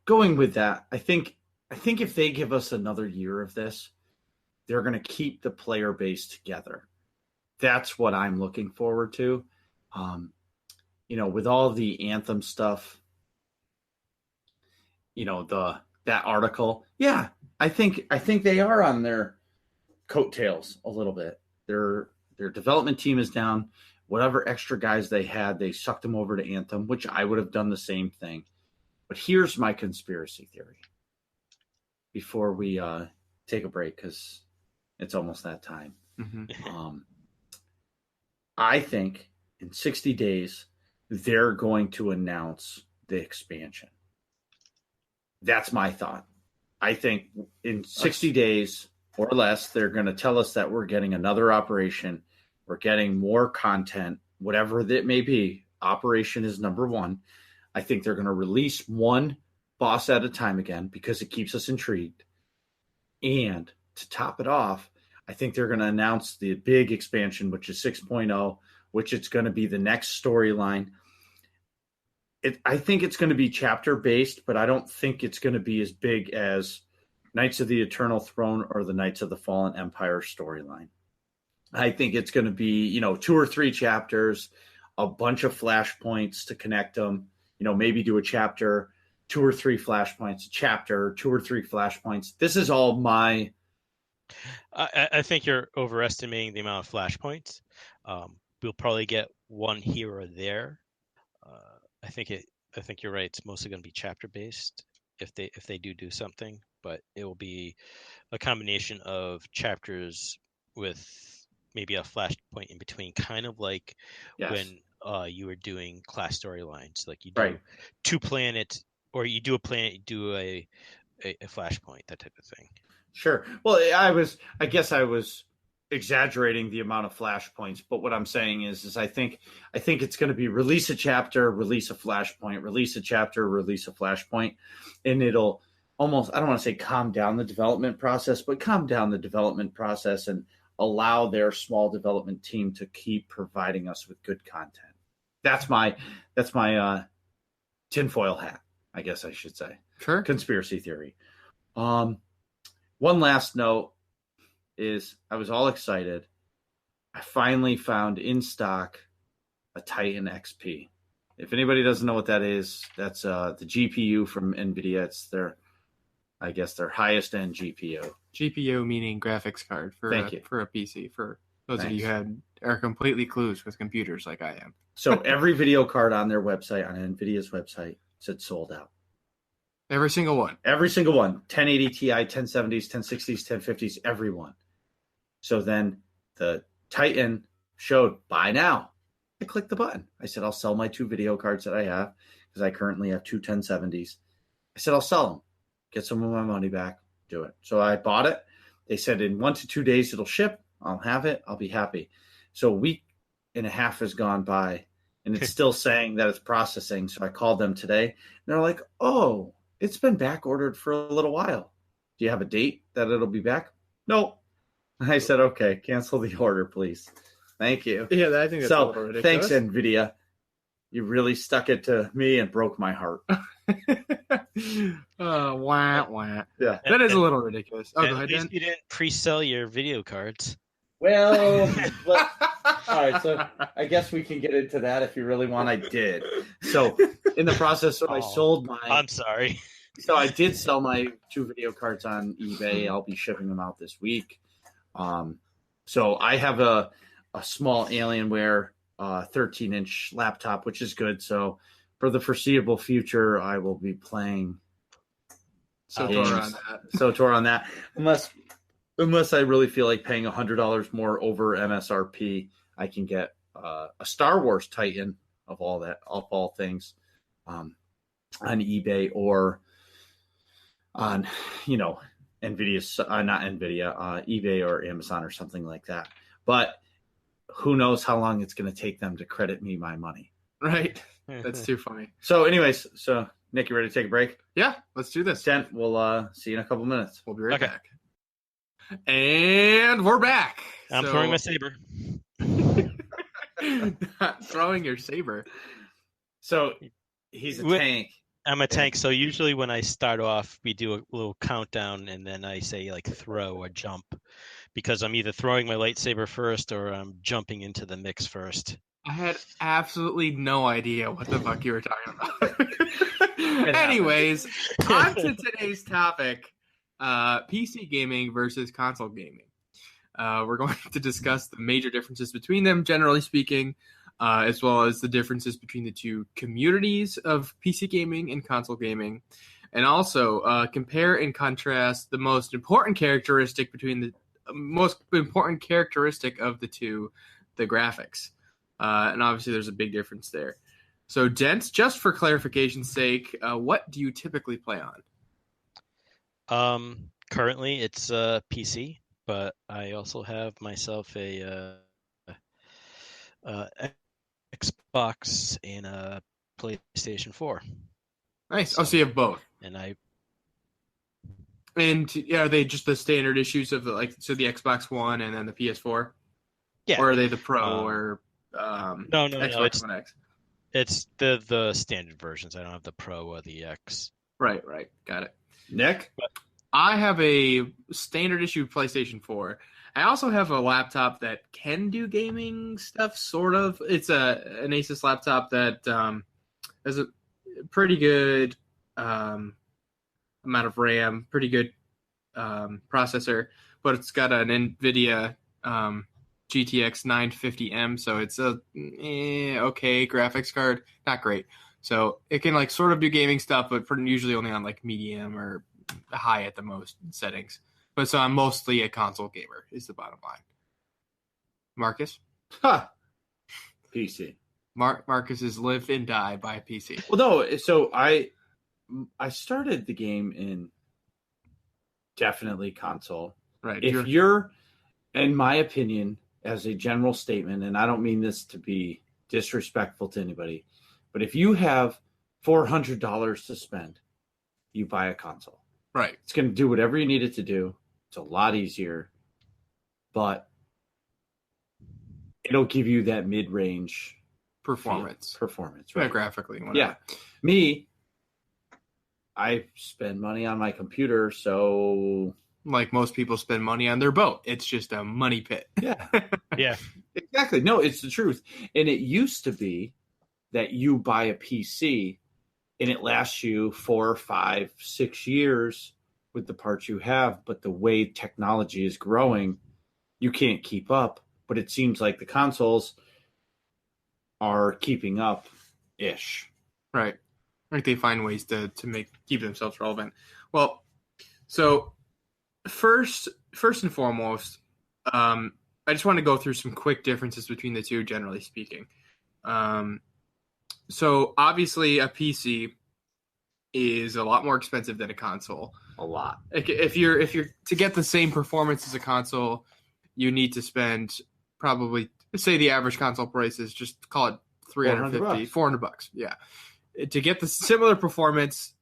going with that, I think if they give us another year of this, they're going to keep the player base together. That's what I'm looking forward to. With all the Anthem stuff, that article, yeah, I think they are on their coattails a little bit. Their development team is down. Whatever extra guys they had, they sucked them over to Anthem, which I would have done the same thing. But here's my conspiracy theory before we take a break, because it's almost that time. Mm-hmm. I think in 60 days, they're going to announce the expansion. That's my thought. I think in 60 days or less, they're going to tell us that we're getting another operation. We're getting more content, whatever that may be. Operation is number one. I think they're going to release one boss at a time again because it keeps us intrigued. And to top it off, I think they're going to announce the big expansion, which is 6.0, which it's going to be the next storyline. I think it's going to be chapter-based, but I don't think it's going to be as big as Knights of the Eternal Throne or the Knights of the Fallen Empire storyline. I think it's going to be, 2 or 3 chapters, a bunch of flashpoints to connect them, maybe do a chapter, 2 or 3 flashpoints, a chapter, 2 or 3 flashpoints. This is all my... I think you're overestimating the amount of flashpoints. We'll probably get one here or there. I think you're right. It's mostly going to be chapter based if they do something, but it will be a combination of chapters with maybe a flashpoint in between, kind of like when you were doing class storylines, like you do 2 planets, or you do a planet, you do a flashpoint, that type of thing. Sure. Well, I guess I was exaggerating the amount of flashpoints, but what I'm saying is I think it's going to be release a chapter, release a flashpoint, release a chapter, release a flashpoint, and it'll almost, I don't want to say calm down the development process, but calm down the development process and allow their small development team to keep providing us with good content. That's my tinfoil hat, I guess I should say. Sure. Conspiracy theory. One last note is I was all excited. I finally found in stock a Titan XP. If anybody doesn't know what that is, that's the GPU from NVIDIA. It's their highest end GPU. GPU meaning graphics card for a PC. For those of you who are completely clueless with computers like I am. So every video card on their website, on NVIDIA's website, said sold out. Every single one. Every single one. 1080 Ti, 1070s, 1060s, 1050s, every one. So then the Titan showed buy now. I clicked the button. I said, I'll sell my 2 video cards that I have because I currently have 2 1070s. I said, I'll sell them. Get some of my money back. Do it. So I bought it. They said in 1 to 2 days it'll ship. I'll have it. I'll be happy. So a week and a half has gone by and it's still saying that it's processing. So I called them today and they're like, oh, it's been back ordered for a little while. Do you have a date that it'll be back? No. I said, okay, cancel the order, please. Thank you. Yeah, I think that's a little ridiculous. Thanks, NVIDIA. You really stuck it to me and broke my heart. Wah. Yeah. That is a little ridiculous. Oh, go ahead, At least Dan. you didn't pre-sell your video cards. Well, all right, so I guess we can get into that if you really want. I did. So in the process, I sold my... I'm sorry. So I did sell my 2 video cards on eBay. I'll be shipping them out this week. So I have a small Alienware 13-inch laptop, which is good. So for the foreseeable future, I will be playing SOTOR on that. Unless I really feel like paying $100 more over MSRP, I can get a Star Wars Titan of all things on eBay or on NVIDIA's not NVIDIA, eBay or Amazon or something like that. But who knows how long it's going to take them to credit me my money. Right. That's too funny. So anyways, Nick, you ready to take a break? Yeah, let's do this. Dent, we'll see you in a couple minutes. We'll be right back. And we're back. I'm throwing my saber. Throwing your saber. So he's a tank. I'm a tank, so usually when I start off, we do a little countdown, and then I say, like, throw or jump, because I'm either throwing my lightsaber first or I'm jumping into the mix first. I had absolutely no idea what the fuck you were talking about. Anyways, on to today's topic, PC gaming versus console gaming. We're going to discuss the major differences between them, generally speaking. as well as the differences between the two communities of PC gaming and console gaming, and also compare and contrast the most important characteristic of the two, the graphics. And obviously there's a big difference there. So Dent, just for clarification's sake, what do you typically play on? Currently it's PC, but I also have myself a Xbox and a PlayStation 4. Nice. So you have both. And are they just the standard issues of the Xbox One and then the PS4? Yeah. Or are they the Pro or no, Xbox One X? It's the standard versions. I don't have the Pro or the X. Right. Got it. Nick? I have a standard issue PlayStation 4. I also have a laptop that can do gaming stuff, sort of. It's an Asus laptop that has a pretty good amount of RAM, pretty good processor, but it's got an NVIDIA GTX 950M, so it's a okay graphics card, not great. So it can sort of do gaming stuff, but usually only on medium or high at the most settings. But so I'm mostly a console gamer is the bottom line. Marcus? PC. Marcus has lived and died by a PC. Well, no. So I started the game in definitely console. Right. If you're, in my opinion, as a general statement, and I don't mean this to be disrespectful to anybody, but if you have $400 to spend, you buy a console. Right. It's going to do whatever you need it to do. It's a lot easier, but it'll give you that mid-range performance, right? Yeah, graphically. Whatever. Yeah. Me, I spend money on my computer, so like most people spend money on their boat. It's just a money pit. Yeah. Yeah. Exactly. No, it's the truth. And it used to be that you buy a PC and it lasts you 4, 5, 6 years with the parts you have. But the way technology is growing, you can't keep up. But it seems like the consoles are keeping up-ish. Right. Like they find ways to keep themselves relevant. Well, so first and foremost, I just want to go through some quick differences between the two, generally speaking. So obviously a PC is a lot more expensive than a console. A lot. If you're to get the same performance as a console, you need to spend probably, say the average console price is, just call it $350, $400. Yeah. To get the similar performance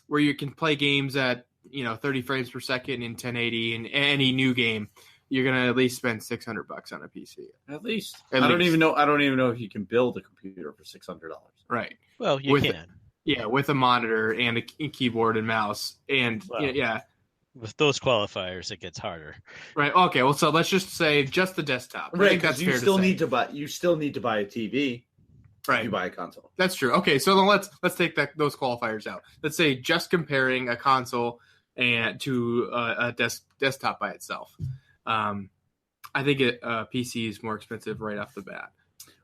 where you can play games at 30 frames per second in 1080 in any new game, you're gonna at least spend $600 on a PC. At least. I don't even know if you can build a computer for $600. Right. Well, you can. With a monitor and a keyboard and mouse, and yeah. With those qualifiers, it gets harder. Right. Okay. Well, so let's just say just the desktop. Right. Because you still need to buy a TV. Right. If you buy a console. That's true. Okay. So then let's take those qualifiers out. Let's say just comparing a console and to a desktop by itself. I think a PC is more expensive right off the bat.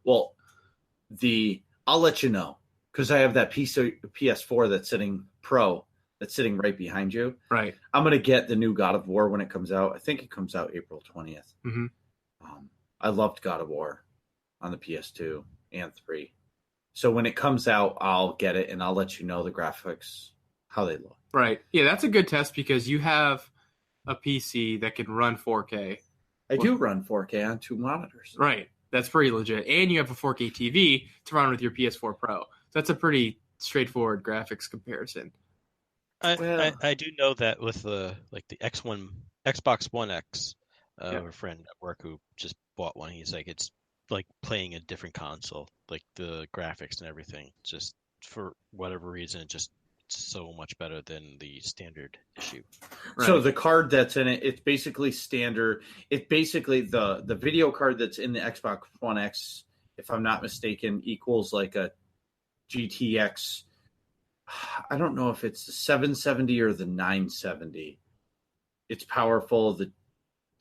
Well, I'll let you know, because I have that PS4 that's sitting right behind you. Right. I'm going to get the new God of War when it comes out. I think it comes out April 20th. Mm-hmm. I loved God of War on the PS2 and 3. So when it comes out, I'll get it, and I'll let you know the graphics, how they look. Right. Yeah, that's a good test because you have a PC that can run 4K. I do run 4K on 2 monitors. Right. That's pretty legit. And you have a 4K TV to run with your PS4 Pro. So that's a pretty straightforward graphics comparison. I do know that with the Xbox One X, a friend at work who just bought one, he's like, it's like playing a different console, like the graphics and everything, just for whatever reason, just so much better than the standard issue. Right. So the card that's in it, it's basically standard. It's basically the video card that's in the Xbox One X, if I'm not mistaken, equals like a GTX. I don't know if it's the 770 or the 970. It's powerful. The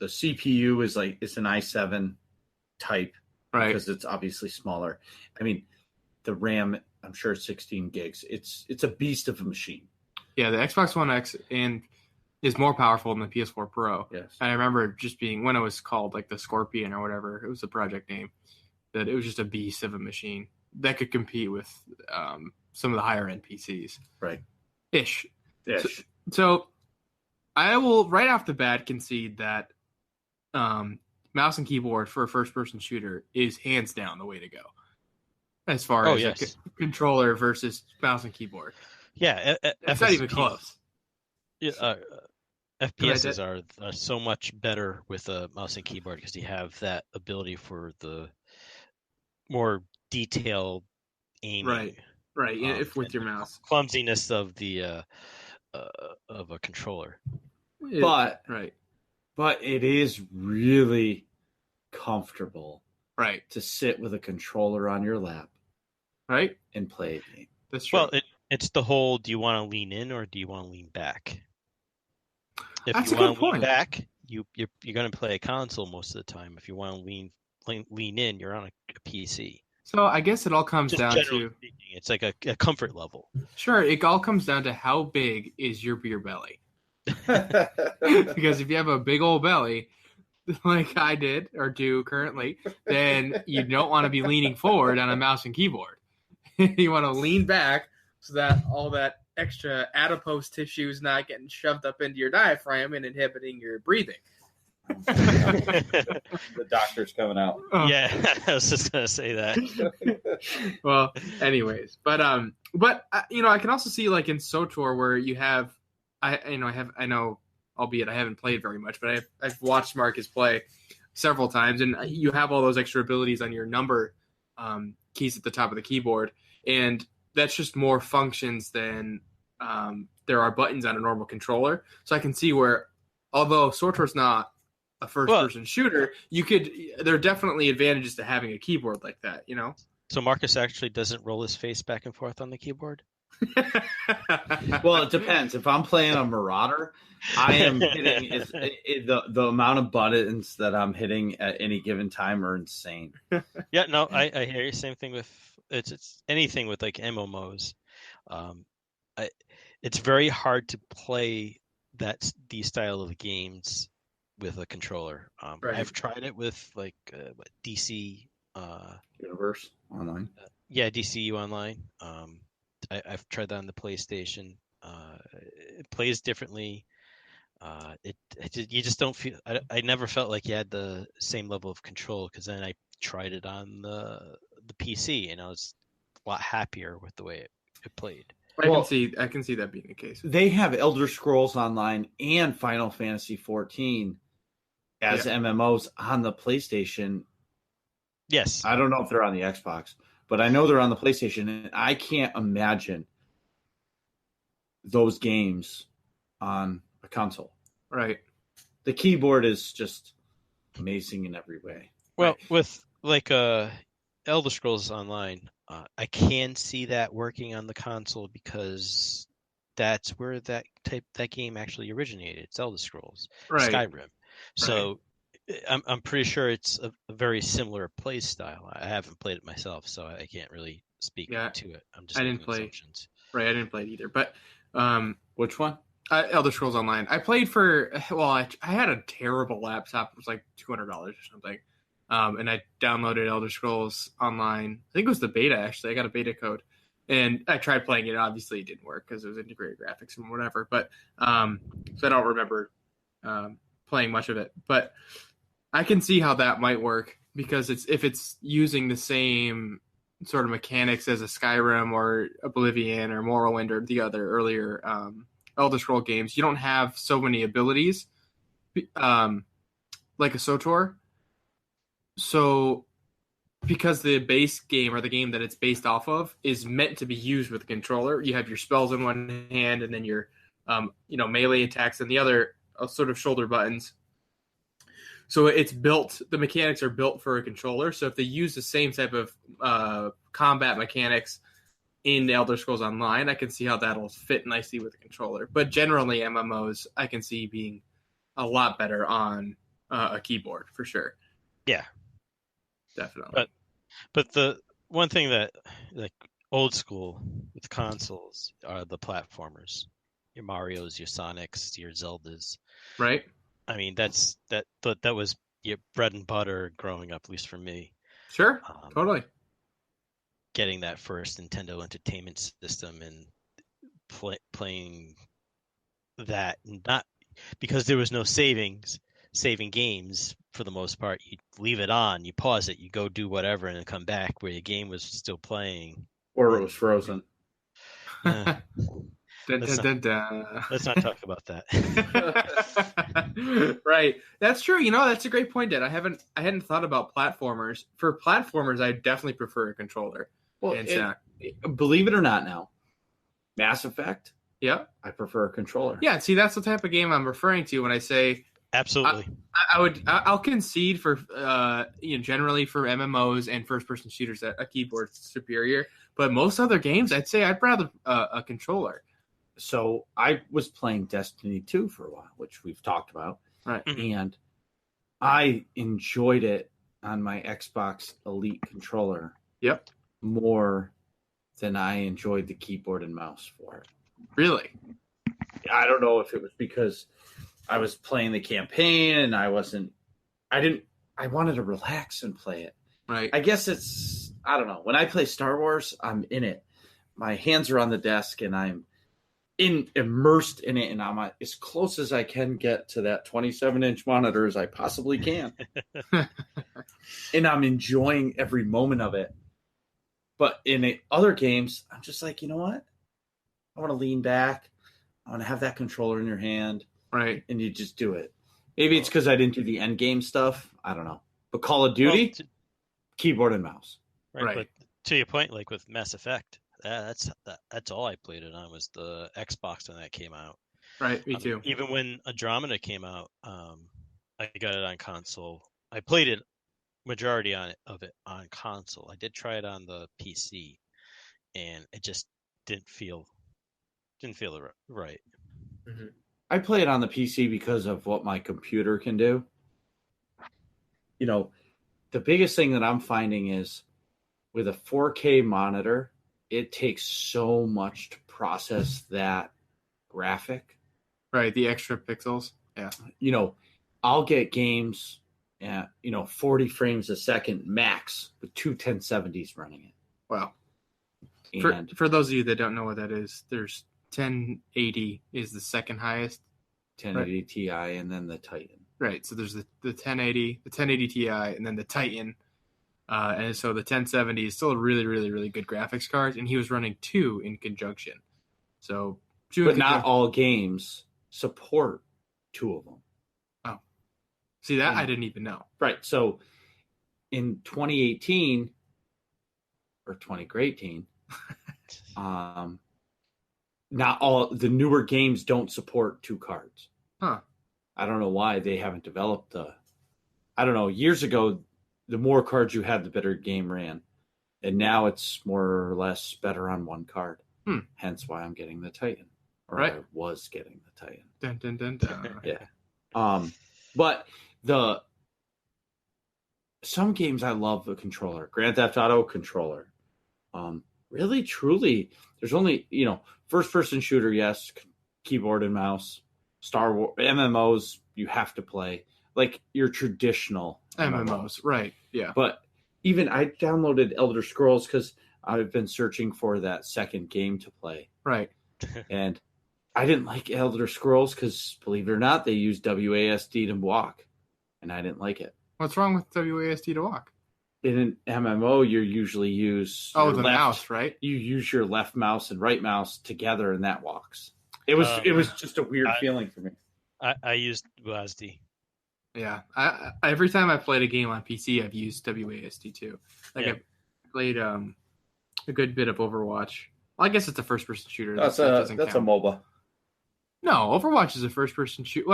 CPU is it's an i7 type. right? Because it's obviously smaller. I mean, the RAM, I'm sure, is 16 gigs. It's a beast of a machine. Yeah, the Xbox One X is more powerful than the PS4 Pro. Yes. And I remember just being, when it was called like the Scorpion or whatever, it was the project name, that it was just a beast of a machine that could compete with some of the higher end PCs. Right. Ish. So I will right off the bat concede that mouse and keyboard for a first person shooter is hands down the way to go. As far as a controller versus mouse and keyboard. Yeah. It's not even close. FPSs are so much better with a mouse and keyboard because you have that ability for the more detailed aiming. Right. If with your mouse, clumsiness of the of a controller. But it is really comfortable, to sit with a controller on your lap, and play a game. That's true. Well, it's the whole: do you want to lean in or do you want to lean back? If you want to lean back, you're going to play a console most of the time. If you want to lean in, you're on a PC. So I guess it all comes down to speaking, it's like a comfort level. Sure, it all comes down to how big is your beer belly. Because if you have a big old belly, like I did or do currently, then you don't want to be leaning forward on a mouse and keyboard. You want to lean back so that all that extra adipose tissue is not getting shoved up into your diaphragm and inhibiting your breathing. The doctor's coming out. Yeah, I was just gonna say that. Well, anyways, but I can also see like in SOTOR where you have, I know, albeit I haven't played very much, but I've watched Marcus play several times, and you have all those extra abilities on your number keys at the top of the keyboard, and that's just more functions than there are buttons on a normal controller. So I can see where, although SOTOR's not a first-person shooter, there are definitely advantages to having a keyboard like that, So Marcus actually doesn't roll his face back and forth on the keyboard? Well, it depends. If I'm playing a Marauder, I am hitting the amount of buttons that I'm hitting at any given time are insane. Yeah, no, I hear you. Same thing with it's anything with like MMOs. It's very hard to play these style of games with a controller. I've tried it with like DC Universe Online. DCU Online. I've tried that on the PlayStation. It plays differently. You just don't feel. I never felt like you had the same level of control because then I tried it on the PC and I was a lot happier with the way it played. I can see that being the case. They have Elder Scrolls Online and Final Fantasy 14 as MMOs on the PlayStation. Yes. I don't know if they're on the Xbox, but I know they're on the PlayStation, and I can't imagine those games on a console. Right. The keyboard is just amazing in every way. Well, with like Elder Scrolls Online, I can see that working on the console because that's where that game actually originated. It's Elder Scrolls, Skyrim. So I'm pretty sure it's a very similar play style. I haven't played it myself, so I can't really speak to it. I'm just making assumptions. Right, I didn't play it either. But which one? Elder Scrolls Online. I played I had a terrible laptop. It was like $200 or something. And I downloaded Elder Scrolls Online. I think it was the beta, actually. I got a beta code. And I tried playing it. Obviously, it didn't work because it was integrated graphics and whatever. But so I don't remember playing much of it. But I can see how that might work because if it's using the same sort of mechanics as a Skyrim or Oblivion or Morrowind or the other earlier Elder Scroll games, you don't have so many abilities like a SOTOR. So because the base game or the game that it's based off of is meant to be used with a controller, you have your spells in one hand and then your melee attacks in the other, sort of shoulder buttons. So the mechanics are built for a controller. So if they use the same type of combat mechanics in Elder Scrolls Online, I can see how that'll fit nicely with a controller. But generally, MMOs, I can see being a lot better on a keyboard, for sure. Yeah. Definitely. But the one thing that like old school with consoles are the platformers. Your Marios, your Sonics, your Zeldas. Right? I mean, that was your bread and butter growing up, at least for me. Sure. Um, Totally. Getting that first Nintendo Entertainment System and playing that, not because there was no saving games for the most part. You leave it on, you pause it, you go do whatever, and then come back where your game was still playing. Or it was frozen. Uh, Dun, let's, dun, not, dun, let's not talk about that. Right. That's true. You know, that's a great point, Dad. I hadn't thought about platformers. For platformers, I definitely prefer a controller. Well, And believe it or not now, Mass Effect, yeah. I prefer a controller. Yeah, see, that's the type of game I'm referring to when I say Absolutely. I'll concede for generally for MMOs and first person shooters that a keyboard's superior, but most other games I'd say I'd rather a controller. So I was playing Destiny 2 for a while, which we've talked about. Right. And I enjoyed it on my Xbox Elite controller. Yep. More than I enjoyed the keyboard and mouse for it. Really? I don't know if it was because I was playing the campaign and I wanted to relax and play it. Right. I guess I don't know. When I play Star Wars, I'm in it. My hands are on the desk and I'm immersed in it, and I'm as close as I can get to that 27-inch monitor as I possibly can. And I'm enjoying every moment of it. But in other games, I'm just like, you know what? I want to lean back. I want to have that controller in your hand. Right. And you just do it. Maybe it's because I didn't do the end game stuff. I don't know. But Call of Duty, keyboard and mouse. Right. But to your point, like with Mass Effect, that's all I played it on was the Xbox when that came out. Right. Me too. Even when Andromeda came out, I got it on console. I played it majority of it on console. I did try it on the PC, and it just didn't feel right. Mm-hmm. I play it on the PC because of what my computer can do. You know, the biggest thing that I'm finding is with a 4K monitor, it takes so much to process that graphic. Right, the extra pixels. Yeah. You know, I'll get games at, 40 frames a second max with two 1070s running it. Wow. And for those of you that don't know what that is, there's 1080 is the second highest. 1080 Ti and then the Titan. Right, so there's the 1080, the 1080 Ti, and then the Titan. And so the 1070 is still a really, really, really good graphics card, and he was running two in conjunction. So, but not all games support two of them. Oh, see that I didn't even know. Right. So, in 2018 or 2018, not all the newer games don't support two cards. Huh. I don't know why they haven't developed I don't know. Years ago, the more cards you had, the better game ran. And now it's more or less better on one card. Hence why I'm getting the Titan. Or I was getting the Titan. Dun, dun, dun, dun. Yeah. But some games I love the controller. Grand Theft Auto controller. Really, truly, there's only, first person shooter, yes, keyboard and mouse. Star Wars MMOs you have to play. Like your traditional MMOs, right? Yeah. But even I downloaded Elder Scrolls because I've been searching for that second game to play. Right. And I didn't like Elder Scrolls because, believe it or not, they use WASD to walk, and I didn't like it. What's wrong with WASD to walk? In an MMO, you usually use the mouse, right? You use your left mouse and right mouse together, and that walks. It was just a weird feeling for me. I used WASD. Yeah, I every time I played a game on PC, I've used WASD too. Like I played a good bit of Overwatch. Well, I guess it's a first-person shooter. That's a MOBA. No, Overwatch is a first-person shooter.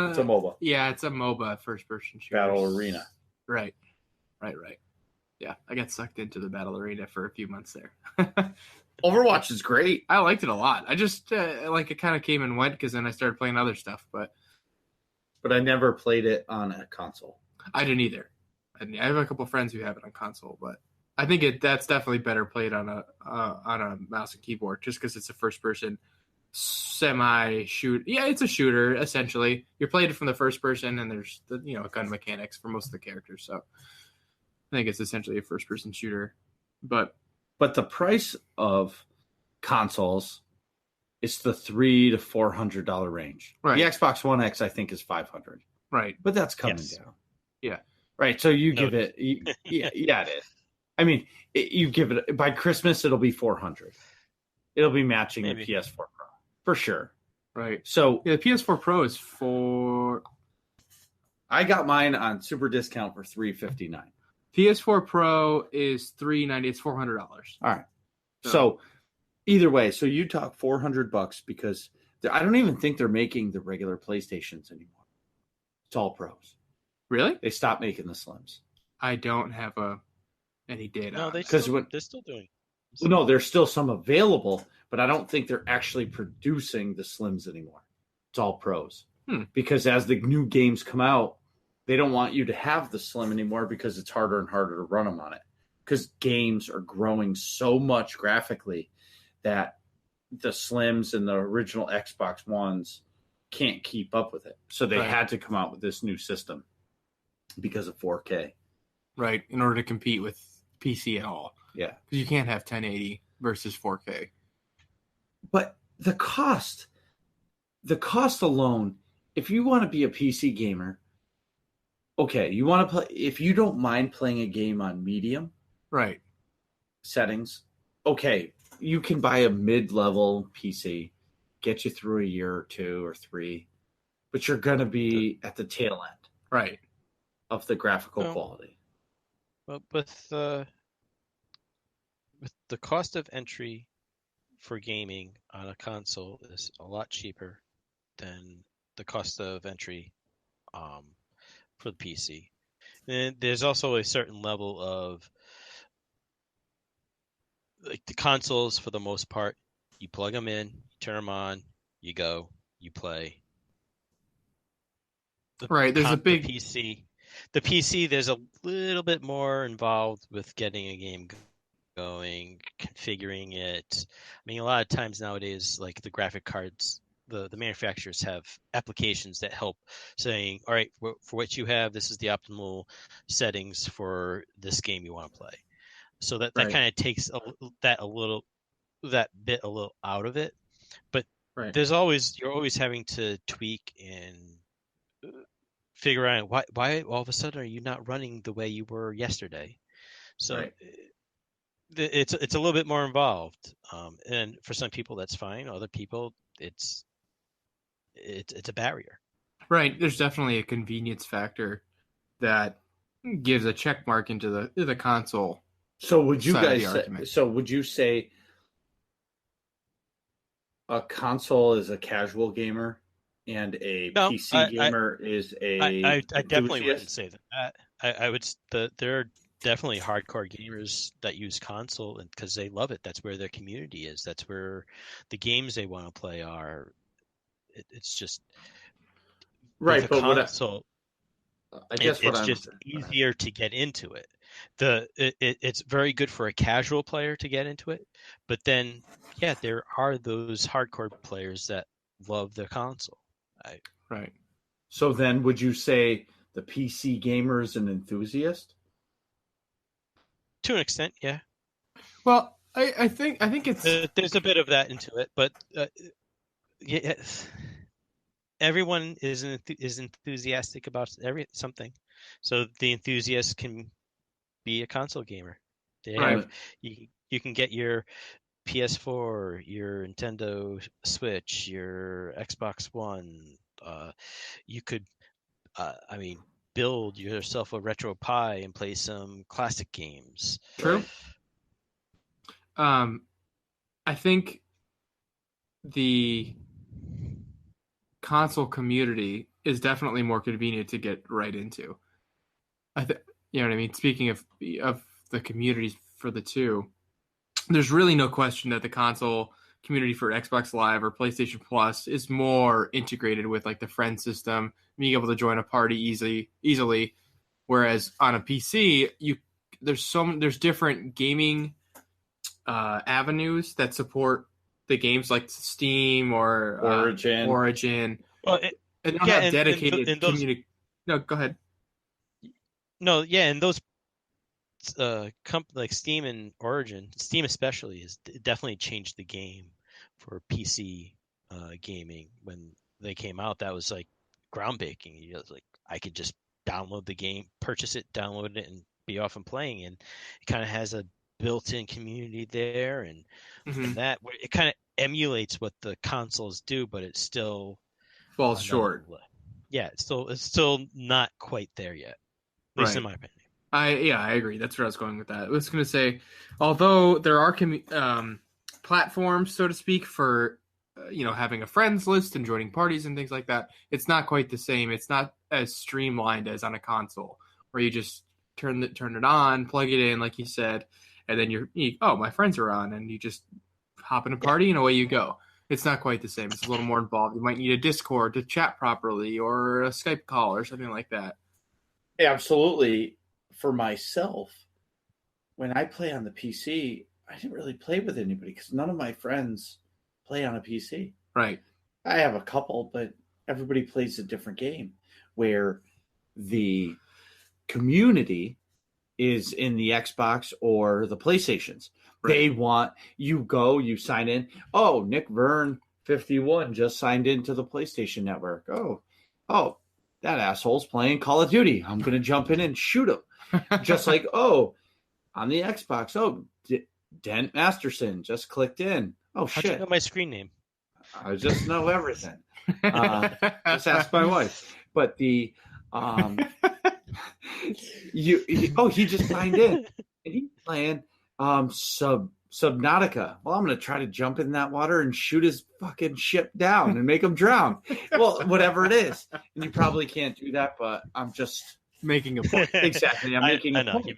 It's a MOBA. Yeah, it's a MOBA first-person shooter. Battle Arena. Right. Yeah, I got sucked into the Battle Arena for a few months there. Overwatch is great. I liked it a lot. I just it kind of came and went because then I started playing other stuff, but I never played it on a console. I didn't either. I have a couple friends who have it on console, but I think that's definitely better played on a mouse and keyboard, just because it's a first person semi-shoot. Yeah, it's a shooter essentially. You're playing it from the first person, and there's gun mechanics for most of the characters. So I think it's essentially a first person shooter. But the price of consoles is the $300 to $400 range. Right. The Xbox One X, I think, is $500. Right, but that's coming down. Yeah. Right. So you give it. Yeah, it is. I mean, you give it by Christmas, it'll be $400. It'll be matching the PS4 Pro for sure. Right. So the PS4 Pro is $4. I got mine on super discount for $359. PS4 Pro is $390. It's $400. All right. So either way, so you talk $400 because I don't even think they're making the regular PlayStations anymore. It's all pros. Really? They stopped making the slims. I don't have any data. No, they're still doing. Well, no, there's still some available, but I don't think they're actually producing the slims anymore. It's all pros. Because as the new games come out, they don't want you to have the slim anymore because it's harder and harder to run them on it. Because games are growing so much graphically that the slims and the original Xbox Ones can't keep up with it. So they had to come out with this new system because of 4K. Right, in order to compete with PC at all. Yeah. Because you can't have 1080 versus 4K. But the cost alone, if you want to be a PC gamer, okay, you want to play, if you don't mind playing a game on medium settings, okay, you can buy a mid-level PC, get you through a year or 2 or 3, but you're going to be at the tail end of the graphical quality. Well, with the cost of entry for gaming on a console is a lot cheaper than the cost of entry for the PC. And there's also a certain level of, like, the consoles, for the most part, you plug them in, you turn them on, you go, you play. There's a big PC. The PC, there's a little bit more involved with getting a game going, configuring it. I mean, a lot of times nowadays, like the graphic cards, the manufacturers have applications that help saying, all right, for what you have, this is the optimal settings for this game you want to play. So that kind of takes that bit a little out of it. But you're always having to tweak and figure out why all of a sudden are you not running the way you were yesterday. So it's a little bit more involved, and for some people that's fine. Other people, it's a barrier. Right. There's definitely a convenience factor that gives a check mark into the console. So would you would you say a console is a casual gamer and a PC gamer is a I definitely wouldn't say that. I would. There are definitely hardcore gamers that use console because they love it. That's where their community is. That's where the games they want to play are. It's just but console. I guess it's just easier to get into it. It's very good for a casual player to get into it, but then there are those hardcore players that love the console. Right. So then, would you say the PC gamer is an enthusiast? To an extent, yeah. Well, I think it's there's a bit of that into it, but everyone is enthusiastic about something. So the enthusiast can be a console gamer. You can get your PS4, your Nintendo Switch, your Xbox One. You could, build yourself a retro Pi and play some classic games. True. I think the console community is definitely more convenient to get right into. You know what I mean? Speaking of the communities for the two, there's really no question that the console community for Xbox Live or PlayStation Plus is more integrated with like the friend system, being able to join a party easily. Whereas on a PC, there's different gaming avenues that support the games like Steam or Origin. Well, And they don't have dedicated community. No, go ahead. No, yeah, and those like Steam and Origin, Steam especially, has definitely changed the game for PC gaming. When they came out, that was like groundbreaking. You know, like I could just download the game, purchase it, download it, and be off and playing. And it kind of has a built-in community there, and that it kind of emulates what the consoles do, but it still falls short. Yeah, it's still not quite there yet, at least in my opinion. I agree. That's where I was going with that. I was going to say, although there are platforms, so to speak, for having a friends list and joining parties and things like that, it's not quite the same. It's not as streamlined as on a console, where you just turn it on, plug it in, like you said, and then my friends are on, and you just hop in a party and away you go. It's not quite the same. It's a little more involved. You might need a Discord to chat properly, or a Skype call, or something like that. Absolutely. For myself, when I play on the PC, I didn't really play with anybody because none of my friends play on a PC. Right. I have a couple, but everybody plays a different game, where the community is in the Xbox or the PlayStations. Right. They want you sign in. Oh, Nick Vern 51 just signed into the PlayStation Network. Oh, that asshole's playing Call of Duty. I'm going to jump in and shoot him. Just like, on the Xbox, Dent Masterson just clicked in. Oh, shit. How'd you know my screen name? I just know everything. Just ask my wife. But the he just signed in, and he's playing Subnautica. Well, I'm going to try to jump in that water and shoot his fucking ship down and make him drown. Well, whatever it is. And you probably can't do that, but I'm just making a point. Exactly. I'm making a point.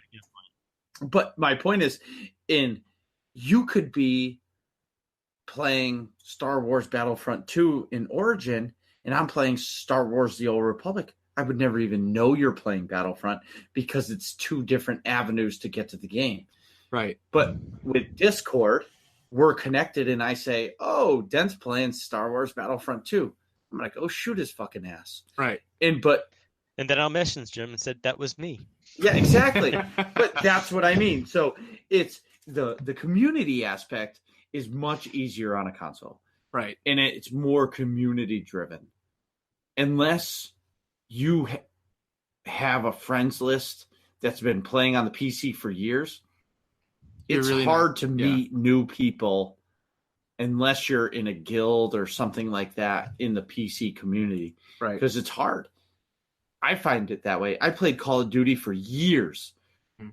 But my point is, you could be playing Star Wars Battlefront 2 in Origin, and I'm playing Star Wars The Old Republic. I would never even know you're playing Battlefront because it's two different avenues to get to the game. Right. But with Discord, we're connected, and I say, Dent's playing Star Wars Battlefront 2. I'm like, shoot his fucking ass. Right. And then I'll message Jim and said, that was me. Yeah, exactly. But that's what I mean. So it's the community aspect is much easier on a console. Right. And it's more community driven. Unless you have a friends list that's been playing on the PC for years, it's really hard to meet new people unless you're in a guild or something like that in the PC community. Right. Because it's hard. I find it that way. I played Call of Duty for years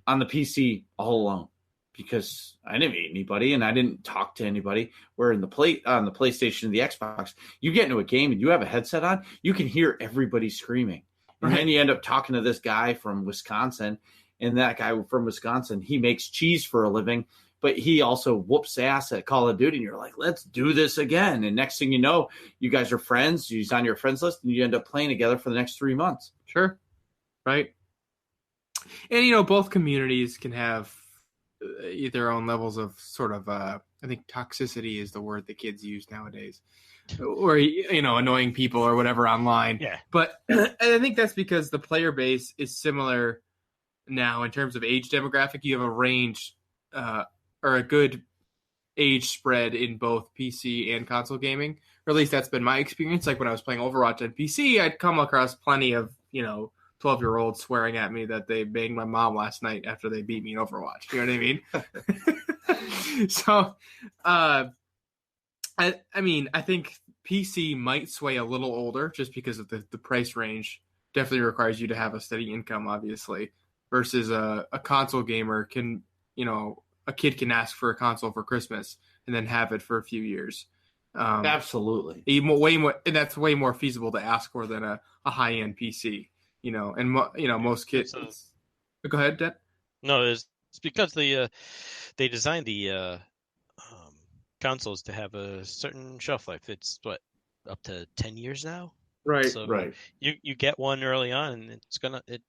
on the PC all alone because I didn't meet anybody and I didn't talk to anybody. Where on the PlayStation and the Xbox, you get into a game and you have a headset on, you can hear everybody screaming. And then you end up talking to this guy from Wisconsin, and that guy from Wisconsin, he makes cheese for a living, but he also whoops ass at Call of Duty, and you're like, let's do this again. And next thing you know, you guys are friends, he's on your friends list, and you end up playing together for the next 3 months. Sure. Right. And, both communities can have their own levels of sort of, I think toxicity is the word that kids use nowadays. Or, annoying people or whatever online. Yeah. But I think that's because the player base is similar now in terms of age demographic. You have a range or a good age spread in both PC and console gaming. Or at least that's been my experience. Like when I was playing Overwatch on PC, I'd come across plenty of, 12-year-olds swearing at me that they banged my mom last night after they beat me in Overwatch. You know what I mean? So, I think PC might sway a little older just because of the price range. Definitely requires you to have a steady income, obviously, versus a console gamer can, a kid can ask for a console for Christmas and then have it for a few years. Absolutely. Way more, and that's way more feasible to ask for than a high-end PC, and most kids. Go ahead, Dent. No, it's because they designed the consoles to have a certain shelf life. It's up to 10 years now. Right. So right. You get one early on, and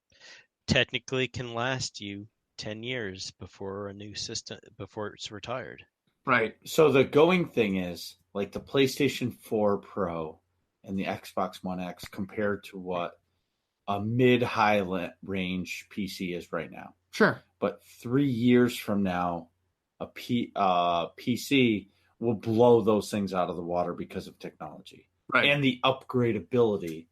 technically can last you 10 years before before it's retired. Right. So the going thing is like the PlayStation 4 Pro and the Xbox One X compared to what a mid-high range PC is right now. Sure. But 3 years from now, a PC will blow those things out of the water because of technology and the upgradability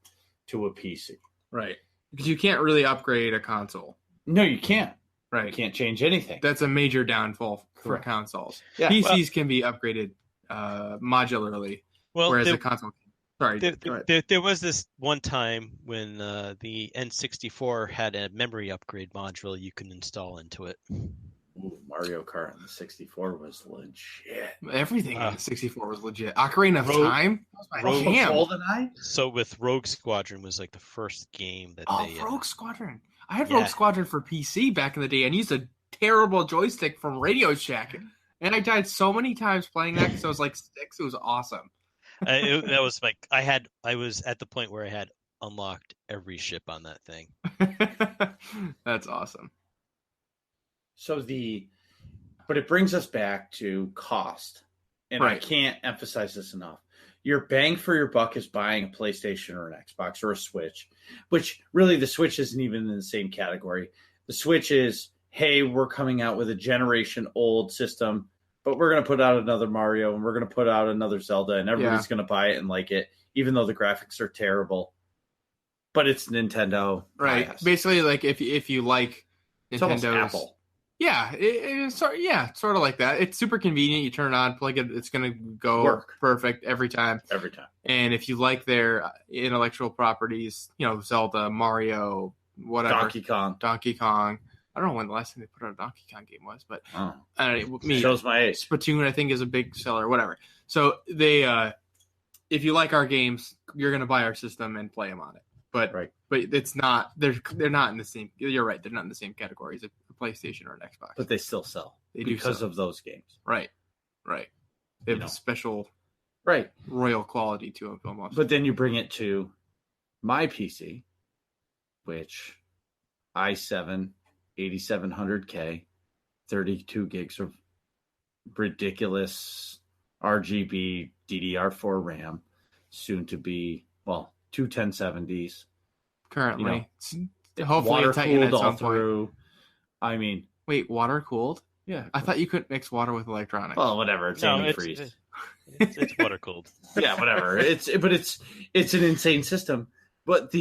to a PC. Right. Because you can't really upgrade a console. No, you can't. Right. You can't change anything. That's a major downfall for consoles. Yeah. PCs can be upgraded modularly, whereas a console can. Sorry. There was this one time when the N64 had a memory upgrade module you can install into it. Ooh, Mario Kart on the 64 was legit. Everything on the 64 was legit. Ocarina of Time? GoldenEye? So with Rogue Squadron was like the first game that they... Rogue Squadron. I had Rogue Squadron for PC back in the day and used a terrible joystick from Radio Shack. And I died so many times playing that because I was like 6. It was awesome. That was like I was at the point where I had unlocked every ship on that thing. That's awesome. So but it brings us back to cost. And I can't emphasize this enough. Your bang for your buck is buying a PlayStation or an Xbox or a Switch, which really the Switch isn't even in the same category. The Switch is, hey, we're coming out with a generation old system, but we're going to put out another Mario and we're going to put out another Zelda and everybody's going to buy it and like it, even though the graphics are terrible. But it's Nintendo. Right. Basically, like if you like Nintendo's Apple. Yeah, it's sort of like that. It's super convenient. You turn it on, plug it. It's going to go perfect every time. Every time. And if you like their intellectual properties, Zelda, Mario, whatever. Donkey Kong. I don't know when the last time they put out a Donkey Kong game was, but shows my age. Splatoon, I think, is a big seller, whatever. So they, if you like our games, you're going to buy our system and play them on it. But it's not. They're not in the same. You're right. They're not in the same category as a PlayStation or an Xbox. But they still sell. They do because sell. of those games. Right. They have a special, royal quality to them almost. But then you bring it to my PC, which i7 8700K, 32 gigs of ridiculous RGB DDR4 RAM, soon to be two 1070s. Currently, hopefully water tighten cooled at some all through. point. I mean, wait, water cooled? Yeah, I thought you couldn't mix water with electronics. Well, whatever. It's antifreeze. It's water cooled. Yeah, whatever. It's an insane system. But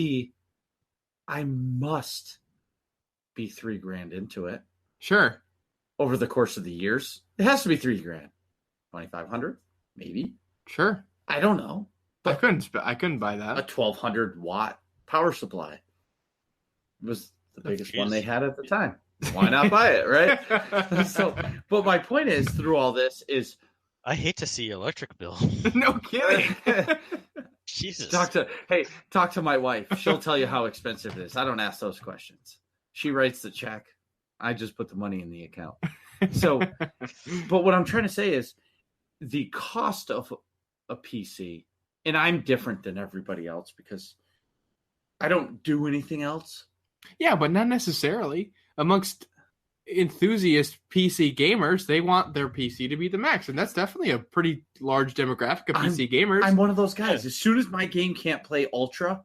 I must be $3,000 into it. Sure. Over the course of the years, it has to be $3,000, $2,500, maybe. Sure. I don't know. But I couldn't buy that. A 1,200 watt power supply was the biggest one they had at the time. Why not buy it, right? But my point is, through all this, is I hate to see your electric bill. No kidding. Jesus. Talk to my wife. She'll tell you how expensive it is. I don't ask those questions. She writes the check. I just put the money in the account. So, but what I'm trying to say is the cost of a PC, and I'm different than everybody else because I don't do anything else. Yeah, but not necessarily. Amongst enthusiast PC gamers, they want their PC to be the max, and that's definitely a pretty large demographic of PC gamers. I'm one of those guys. As soon as my game can't play Ultra,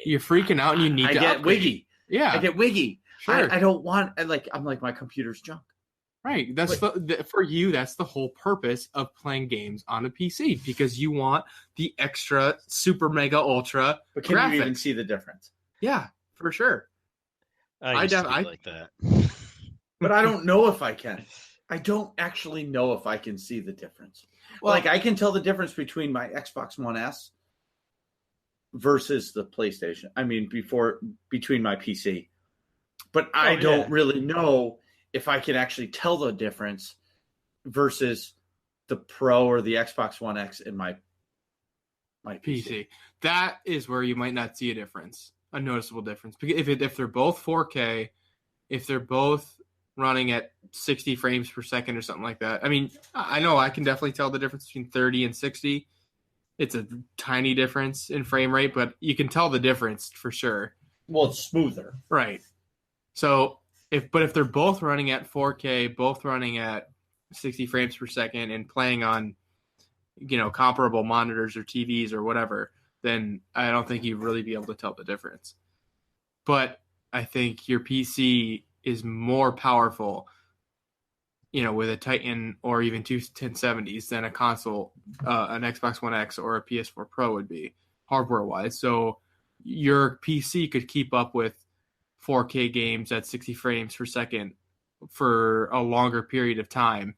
you're freaking out and you need to get upgrade. wiggy. Yeah, I get wiggy. Sure. I don't want I'm like my computer's junk. Right. That's for you. That's the whole purpose of playing games on a PC, because you want the extra super mega ultra. But can graphics. You even see the difference? Yeah, for sure. I like that. But I don't know if I can. I don't actually know if I can see the difference. Well, like I can tell the difference between my Xbox One S versus the PlayStation. I mean, between my PC. But I don't really know if I can actually tell the difference versus the Pro or the Xbox One X in my PC. That is where you might not see a difference, a noticeable difference. Because if they're both 4K, if they're both running at 60 frames per second or something like that. I mean, I know I can definitely tell the difference between 30 and 60. It's a tiny difference in frame rate, but you can tell the difference for sure. Well, it's smoother. Right. So if they're both running at 4K, both running at 60 frames per second, and playing on, comparable monitors or TVs or whatever, then I don't think you'd really be able to tell the difference. But I think your PC is more powerful, with a Titan or even two 1070s than a console, an Xbox One X or a PS4 Pro would be hardware-wise. So your PC could keep up with 4K games at 60 frames per second for a longer period of time,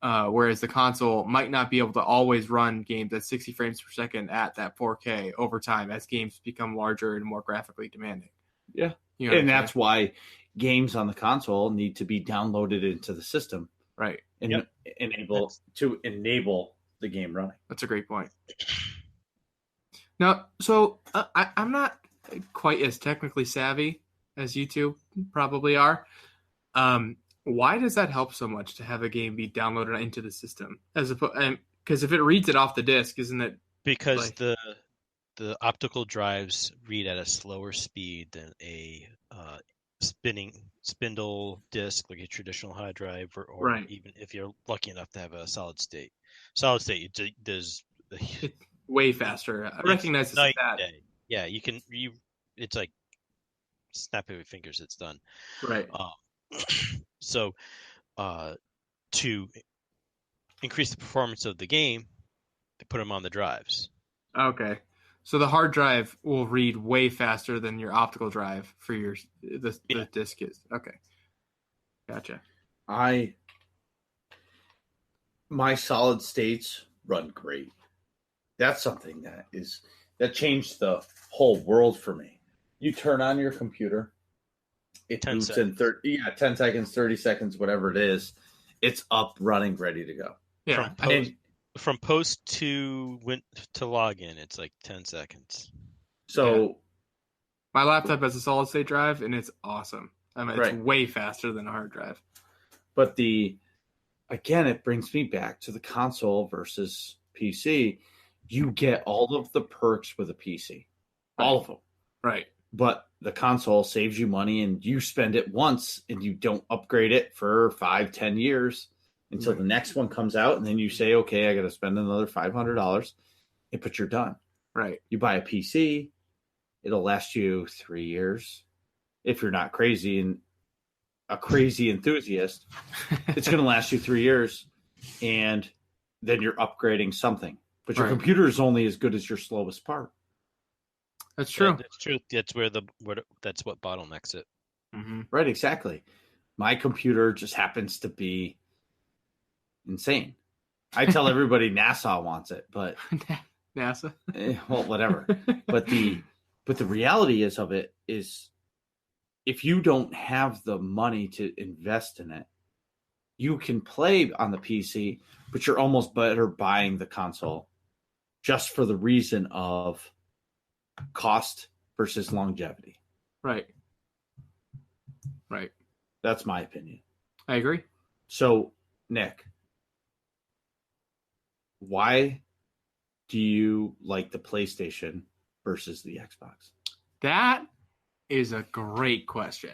whereas the console might not be able to always run games at 60 frames per second at that 4K over time as games become larger and more graphically demanding. Yeah. And that's why games on the console need to be downloaded into the system. Right. And enable the game running. That's a great point. Now, so I'm not quite as technically savvy as you two probably are. Why does that help so much to have a game be downloaded into the system? Because if it reads it off the disc, isn't it? Because the optical drives read at a slower speed than a spindle disk, like a traditional hard drive, or right. Even if you're lucky enough to have a solid state. Solid state, there's it's way faster. I recognize this as that. Yeah, it's like snap of your fingers, it's done. Right. So, to increase the performance of the game, they put them on the drives. Okay. So the hard drive will read way faster than your optical drive for the disk is. Okay. Gotcha. My solid states run great. That's something that changed the whole world for me. You turn on your computer, it boots in 10 seconds, 30 seconds, whatever it is. It's up, running, ready to go. Yeah. From post to login, it's like 10 seconds. So my laptop has a solid state drive, and it's awesome. I mean, it's way faster than a hard drive. But again, it brings me back to the console versus PC. You get all of the perks with a PC. All of them. Right. But the console saves you money, and you spend it once, and you don't upgrade it for 5-10 years until the next one comes out, and then you say, okay, I got to spend another $500, but you're done. Right. You buy a PC, it'll last you 3 years. If you're not crazy and a crazy enthusiast, it's going to last you 3 years, and then you're upgrading something. But your computer is only as good as your slowest part. That's true. That's true. That's that's what bottlenecks it. Mm-hmm. Right, exactly. My computer just happens to be insane. I tell everybody NASA wants it, but NASA. Well, whatever. But the reality is if you don't have the money to invest in it, you can play on the PC, but you're almost better buying the console just for the reason of cost versus longevity. Right. That's my opinion. I agree. So, Nick, why do you like the PlayStation versus the Xbox? That is a great question.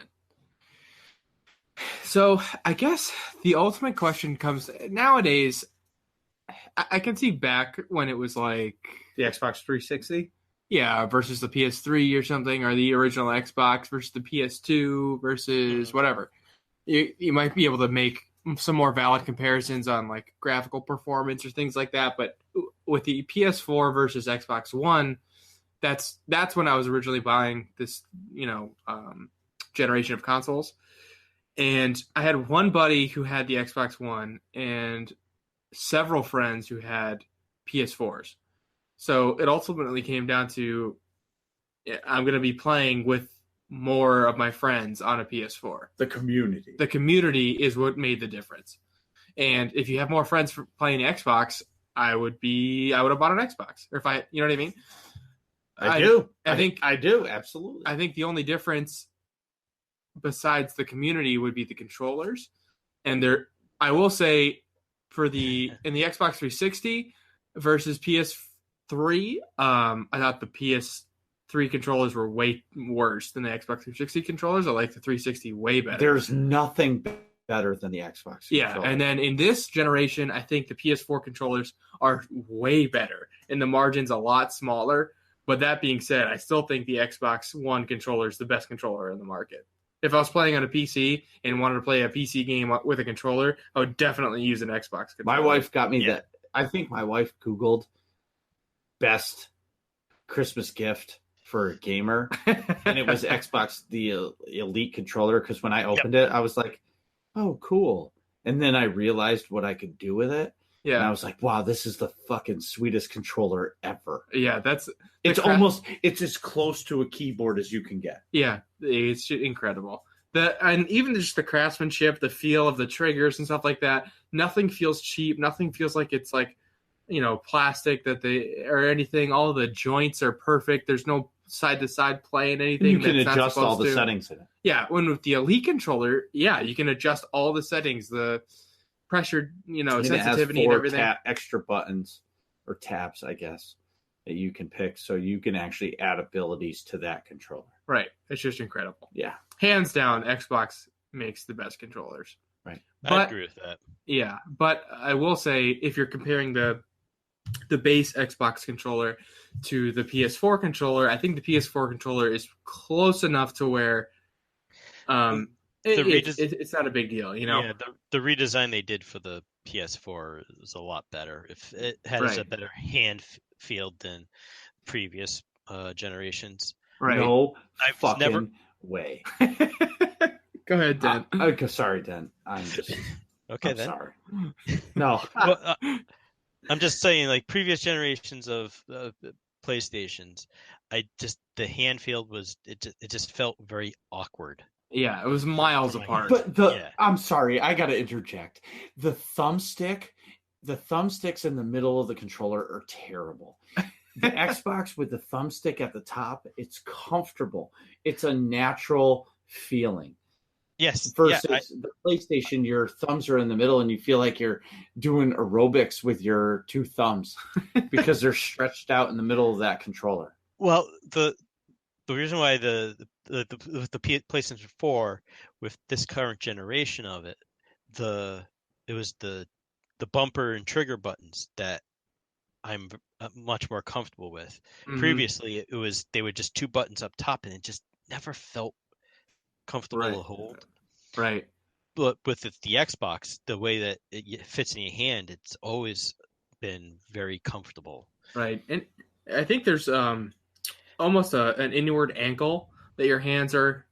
So I guess the ultimate question comes nowadays. I can see back when it was like the Xbox 360. Yeah, versus the PS3 or something, or the original Xbox versus the PS2 versus whatever. You might be able to make some more valid comparisons on like graphical performance or things like that. But with the PS4 versus Xbox One, that's when I was originally buying this, generation of consoles. And I had one buddy who had the Xbox One and several friends who had PS4s. So it ultimately came down to I'm going to be playing with more of my friends on a PS4. The community. The community is what made the difference. And if you have more friends for playing Xbox, I would have bought an Xbox. Or you know what I mean? I do. I do. Absolutely. I think the only difference besides the community would be the controllers. And I will say in the Xbox 360 versus PS3, I thought the 3 controllers were way worse than the Xbox 360 controllers. I like the 360 way better. There's nothing better than the Xbox controller. And then in this generation, I think the PS4 controllers are way better, and the margin's a lot smaller. But that being said, I still think the Xbox One controller is the best controller in the market. If I was playing on a PC and wanted to play a PC game with a controller, I would definitely use an Xbox controller. My wife got me that. I think my wife Googled best Christmas gift for a gamer, and it was Xbox, the Elite controller, because when I opened it, I was like, oh, cool. And then I realized what I could do with it. Yeah. And I was like, wow, this is the fucking sweetest controller ever. Yeah, it's as close to a keyboard as you can get. Yeah, it's incredible. And even just the craftsmanship, the feel of the triggers and stuff like that, nothing feels cheap. Nothing feels like it's like, plastic or anything. All the joints are perfect. There's no side-to-side play and anything. You can adjust all the settings in it. Yeah, when with the Elite controller, you can adjust all the settings, the pressure, sensitivity and everything. Extra buttons or tabs, I guess, that you can pick, so you can actually add abilities to that controller. Right. It's just incredible. Yeah. Hands down, Xbox makes the best controllers. Right. I agree with that. Yeah, but I will say, if you're comparing the base Xbox controller to the PS4 controller, I think the PS4 controller is close enough to where it's not a big deal, Yeah, the redesign they did for the PS4 is a lot better. If it has a better hand feel than previous generations. Right. No fucking way. Go ahead, Dent. Sorry, Dent. I'm then. Sorry. No. Well, I'm just saying, like previous generations of PlayStations, the hand feel it just felt very awkward. Yeah, it was miles apart. But I'm sorry, I got to interject. The thumbsticks in the middle of the controller are terrible. The Xbox with the thumbstick at the top, it's comfortable. It's a natural feeling. Yes. Versus the PlayStation, your thumbs are in the middle and you feel like you're doing aerobics with your two thumbs because they're stretched out in the middle of that controller. Well, the reason why the PlayStation 4 with this current generation of it, it was the bumper and trigger buttons that I'm much more comfortable with. Mm-hmm. Previously, they were just 2 buttons up top, and it just never felt comfortable to hold. Right. But with the Xbox, the way that it fits in your hand, it's always been very comfortable. Right, and I think there's almost an inward ankle that your hands are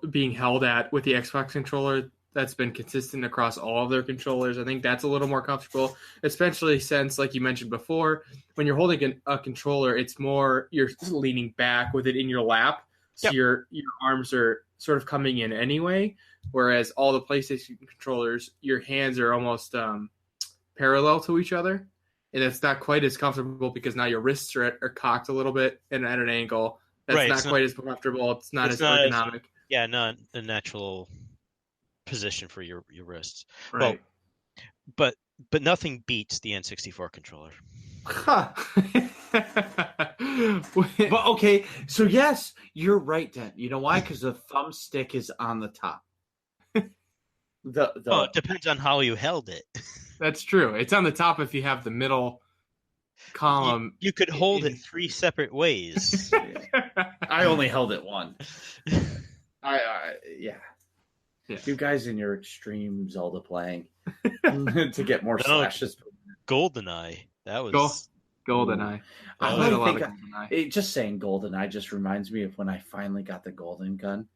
being held at with the Xbox controller. That's been consistent across all of their controllers. I think that's a little more comfortable, especially since, like you mentioned before, when you're holding a controller, it's more you're leaning back with it in your lap, so your arms are sort of coming in anyway. Whereas all the PlayStation controllers, your hands are almost parallel to each other, and it's not quite as comfortable because now your wrists are cocked a little bit and at an angle. That's not quite as comfortable. It's not as ergonomic. Not a natural position for your wrists. Right. Well, but nothing beats the N64 controller. But okay, so yes, you're right, Dent. You know why? Because the thumbstick is on the top. It depends on how you held it. That's true. It's on the top if you have the middle column. You could hold it 3 separate ways. I only held it one. Yeah. You guys in your extreme Zelda playing to get more slashes. GoldenEye. That was GoldenEye. I played a lot of GoldenEye. Just saying GoldenEye just reminds me of when I finally got the golden gun.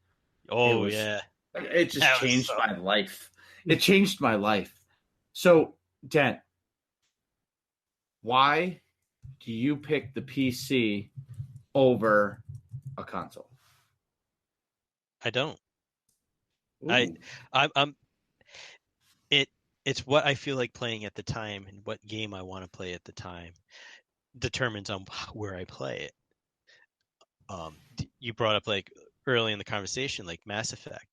Oh, yeah. It just changed my life. It changed my life. So, Dent, why do you pick the PC over a console? I don't. Ooh. It's what I feel like playing at the time and what game I want to play at the time determines on where I play it. You brought up like early in the conversation, like Mass Effect.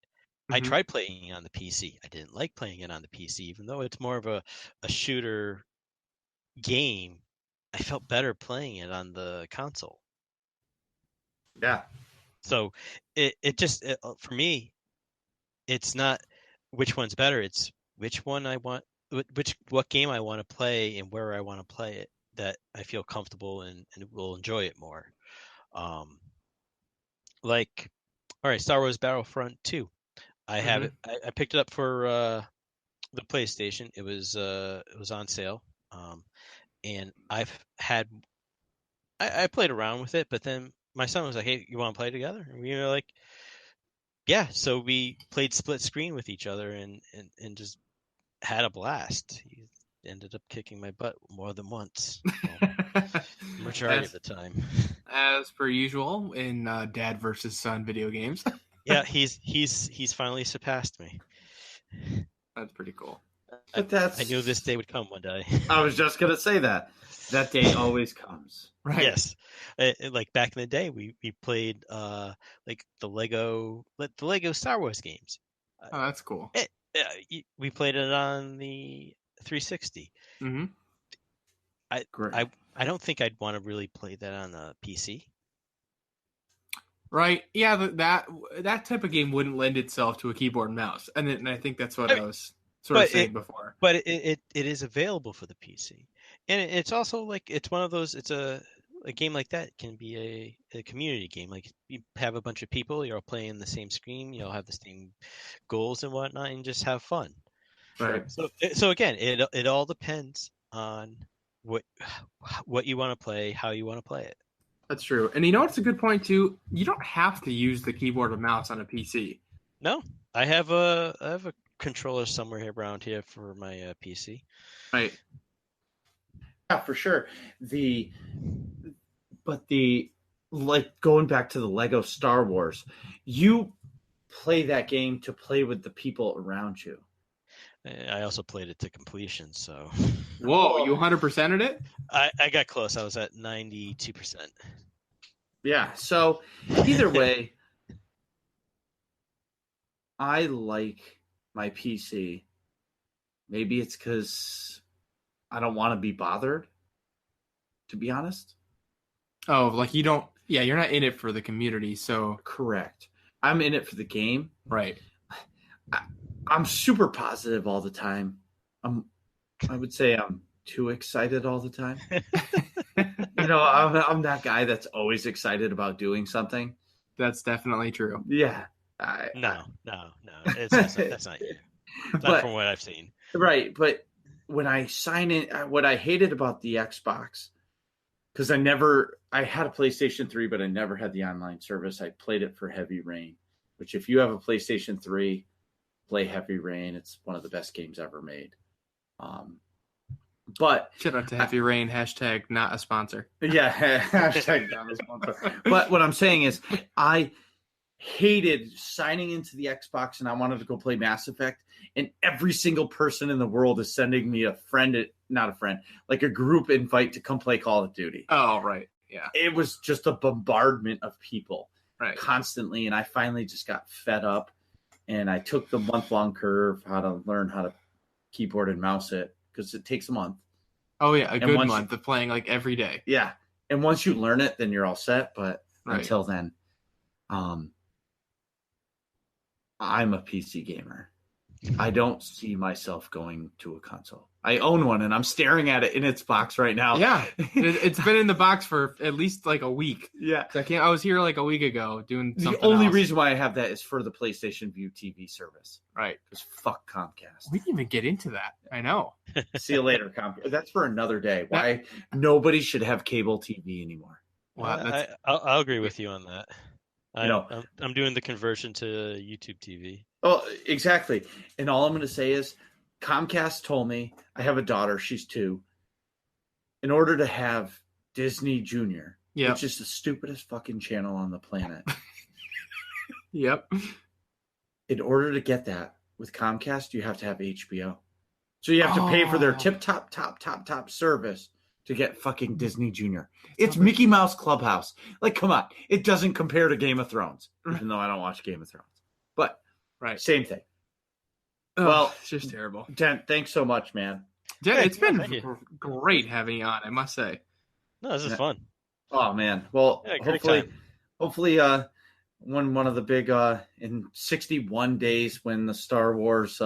Mm-hmm. I tried playing it on the PC. I didn't like playing it on the PC, even though it's more of a shooter game. I felt better playing it on the console. Yeah. So for me, it's not which one's better. It's which one I want, what game I want to play and where I want to play it that I feel comfortable and will enjoy it more. Like, all right, Star Wars Battlefront 2. I have it. I picked it up for the PlayStation. It was on sale. And I played around with it, but then my son was like, "Hey, you want to play together?" And we were like, "Yeah." So we played split screen with each other and just had a blast. He ended up kicking my butt more than once. Well, majority of the time. As per usual in dad versus son video games. Yeah, he's finally surpassed me. That's pretty cool. I knew this day would come one day. I was just gonna say that day always comes. Right. Yes, like back in the day, we played like the Lego Star Wars games. Oh, that's cool. We played it on the 360. Mm-hmm. I don't think I'd want to really play that on a PC. Right. Yeah, that type of game wouldn't lend itself to a keyboard and mouse, and I think that's what I was sort of saying before. But it is available for the PC, and it's also like it's one of those. It's a game like that can be a community game. Like you have a bunch of people, you're all playing the same screen, you all have the same goals and whatnot, and just have fun. Right. So again, it all depends on what you want to play, how you want to play it. That's true. And you know what's a good point too? You don't have to use the keyboard and mouse on a PC. No, I have a controller somewhere around here for my PC. Right. Yeah, for sure. But like going back to the Lego Star Wars, you play that game to play with the people around you. I also played it to completion, so. Whoa, you 100%ed it? I got close. I was at 92%. Yeah, so either way, I like my PC. Maybe it's because I don't want to be bothered, to be honest. Oh, like you don't... Yeah, you're not in it for the community, so... Correct. I'm in it for the game. Right. I'm super positive all the time. I would say I'm too excited all the time. I'm that guy that's always excited about doing something. That's definitely true. Yeah. No. That's not you. Not from what I've seen. Right, but when I sign in, what I hated about the Xbox, because I had a PlayStation 3, but I never had the online service. I played it for Heavy Rain, which if you have a PlayStation 3, play Heavy Rain. It's one of the best games ever made. But shout out to Heavy Rain, hashtag not a sponsor. Yeah, hashtag not a sponsor. But what I'm saying is I hated signing into the Xbox and I wanted to go play Mass Effect, and every single person in the world is sending me like a group invite to come play Call of Duty. Oh, right. Yeah. It was just a bombardment of people constantly, and I finally just got fed up, and I took the month-long curve how to learn how to keyboard and mouse it, because it takes a month. Oh, yeah, a good month of playing like every day. Yeah, and once you learn it, then you're all set, but until then, I'm a PC gamer. I don't see myself going to a console. I own one, and I'm staring at it in its box right now. Yeah, it's been in the box for at least like a week. Yeah, I was here like a week ago doing something. The only reason why I have that is for the PlayStation Vue TV service. Right. Because fuck Comcast. We didn't even get into that. I know. See you later, Comcast. That's for another day. Why nobody should have cable TV anymore. Well, I'll agree with you on that. I'm doing the conversion to YouTube TV. Oh, exactly. And all I'm going to say is Comcast told me, I have a daughter, she's 2. In order to have Disney Junior, which is the stupidest fucking channel on the planet. Yep. In order to get that with Comcast, you have to have HBO. So you have to pay for their top service to get fucking Disney Junior. It's Mickey Mouse Clubhouse. Like, come on. It doesn't compare to Game of Thrones, even though I don't watch Game of Thrones. But same thing. Well, it's just terrible. Dent, thanks so much, man. Dent, it's been great having you on, I must say. No, this is fun. Oh man. Well, Yeah, great time. hopefully, when one of the big in 61 days when the Star Wars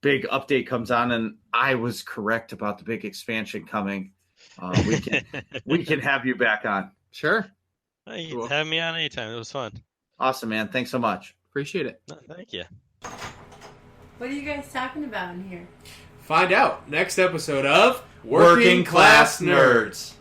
big update comes on, and I was correct about the big expansion coming, we can have you back on. Sure. Hey, Cool. have me on anytime. It was fun. Awesome, man. Thanks so much. Appreciate it. No, thank you. What are you guys talking about in here? Find out next episode of Working Class Nerds.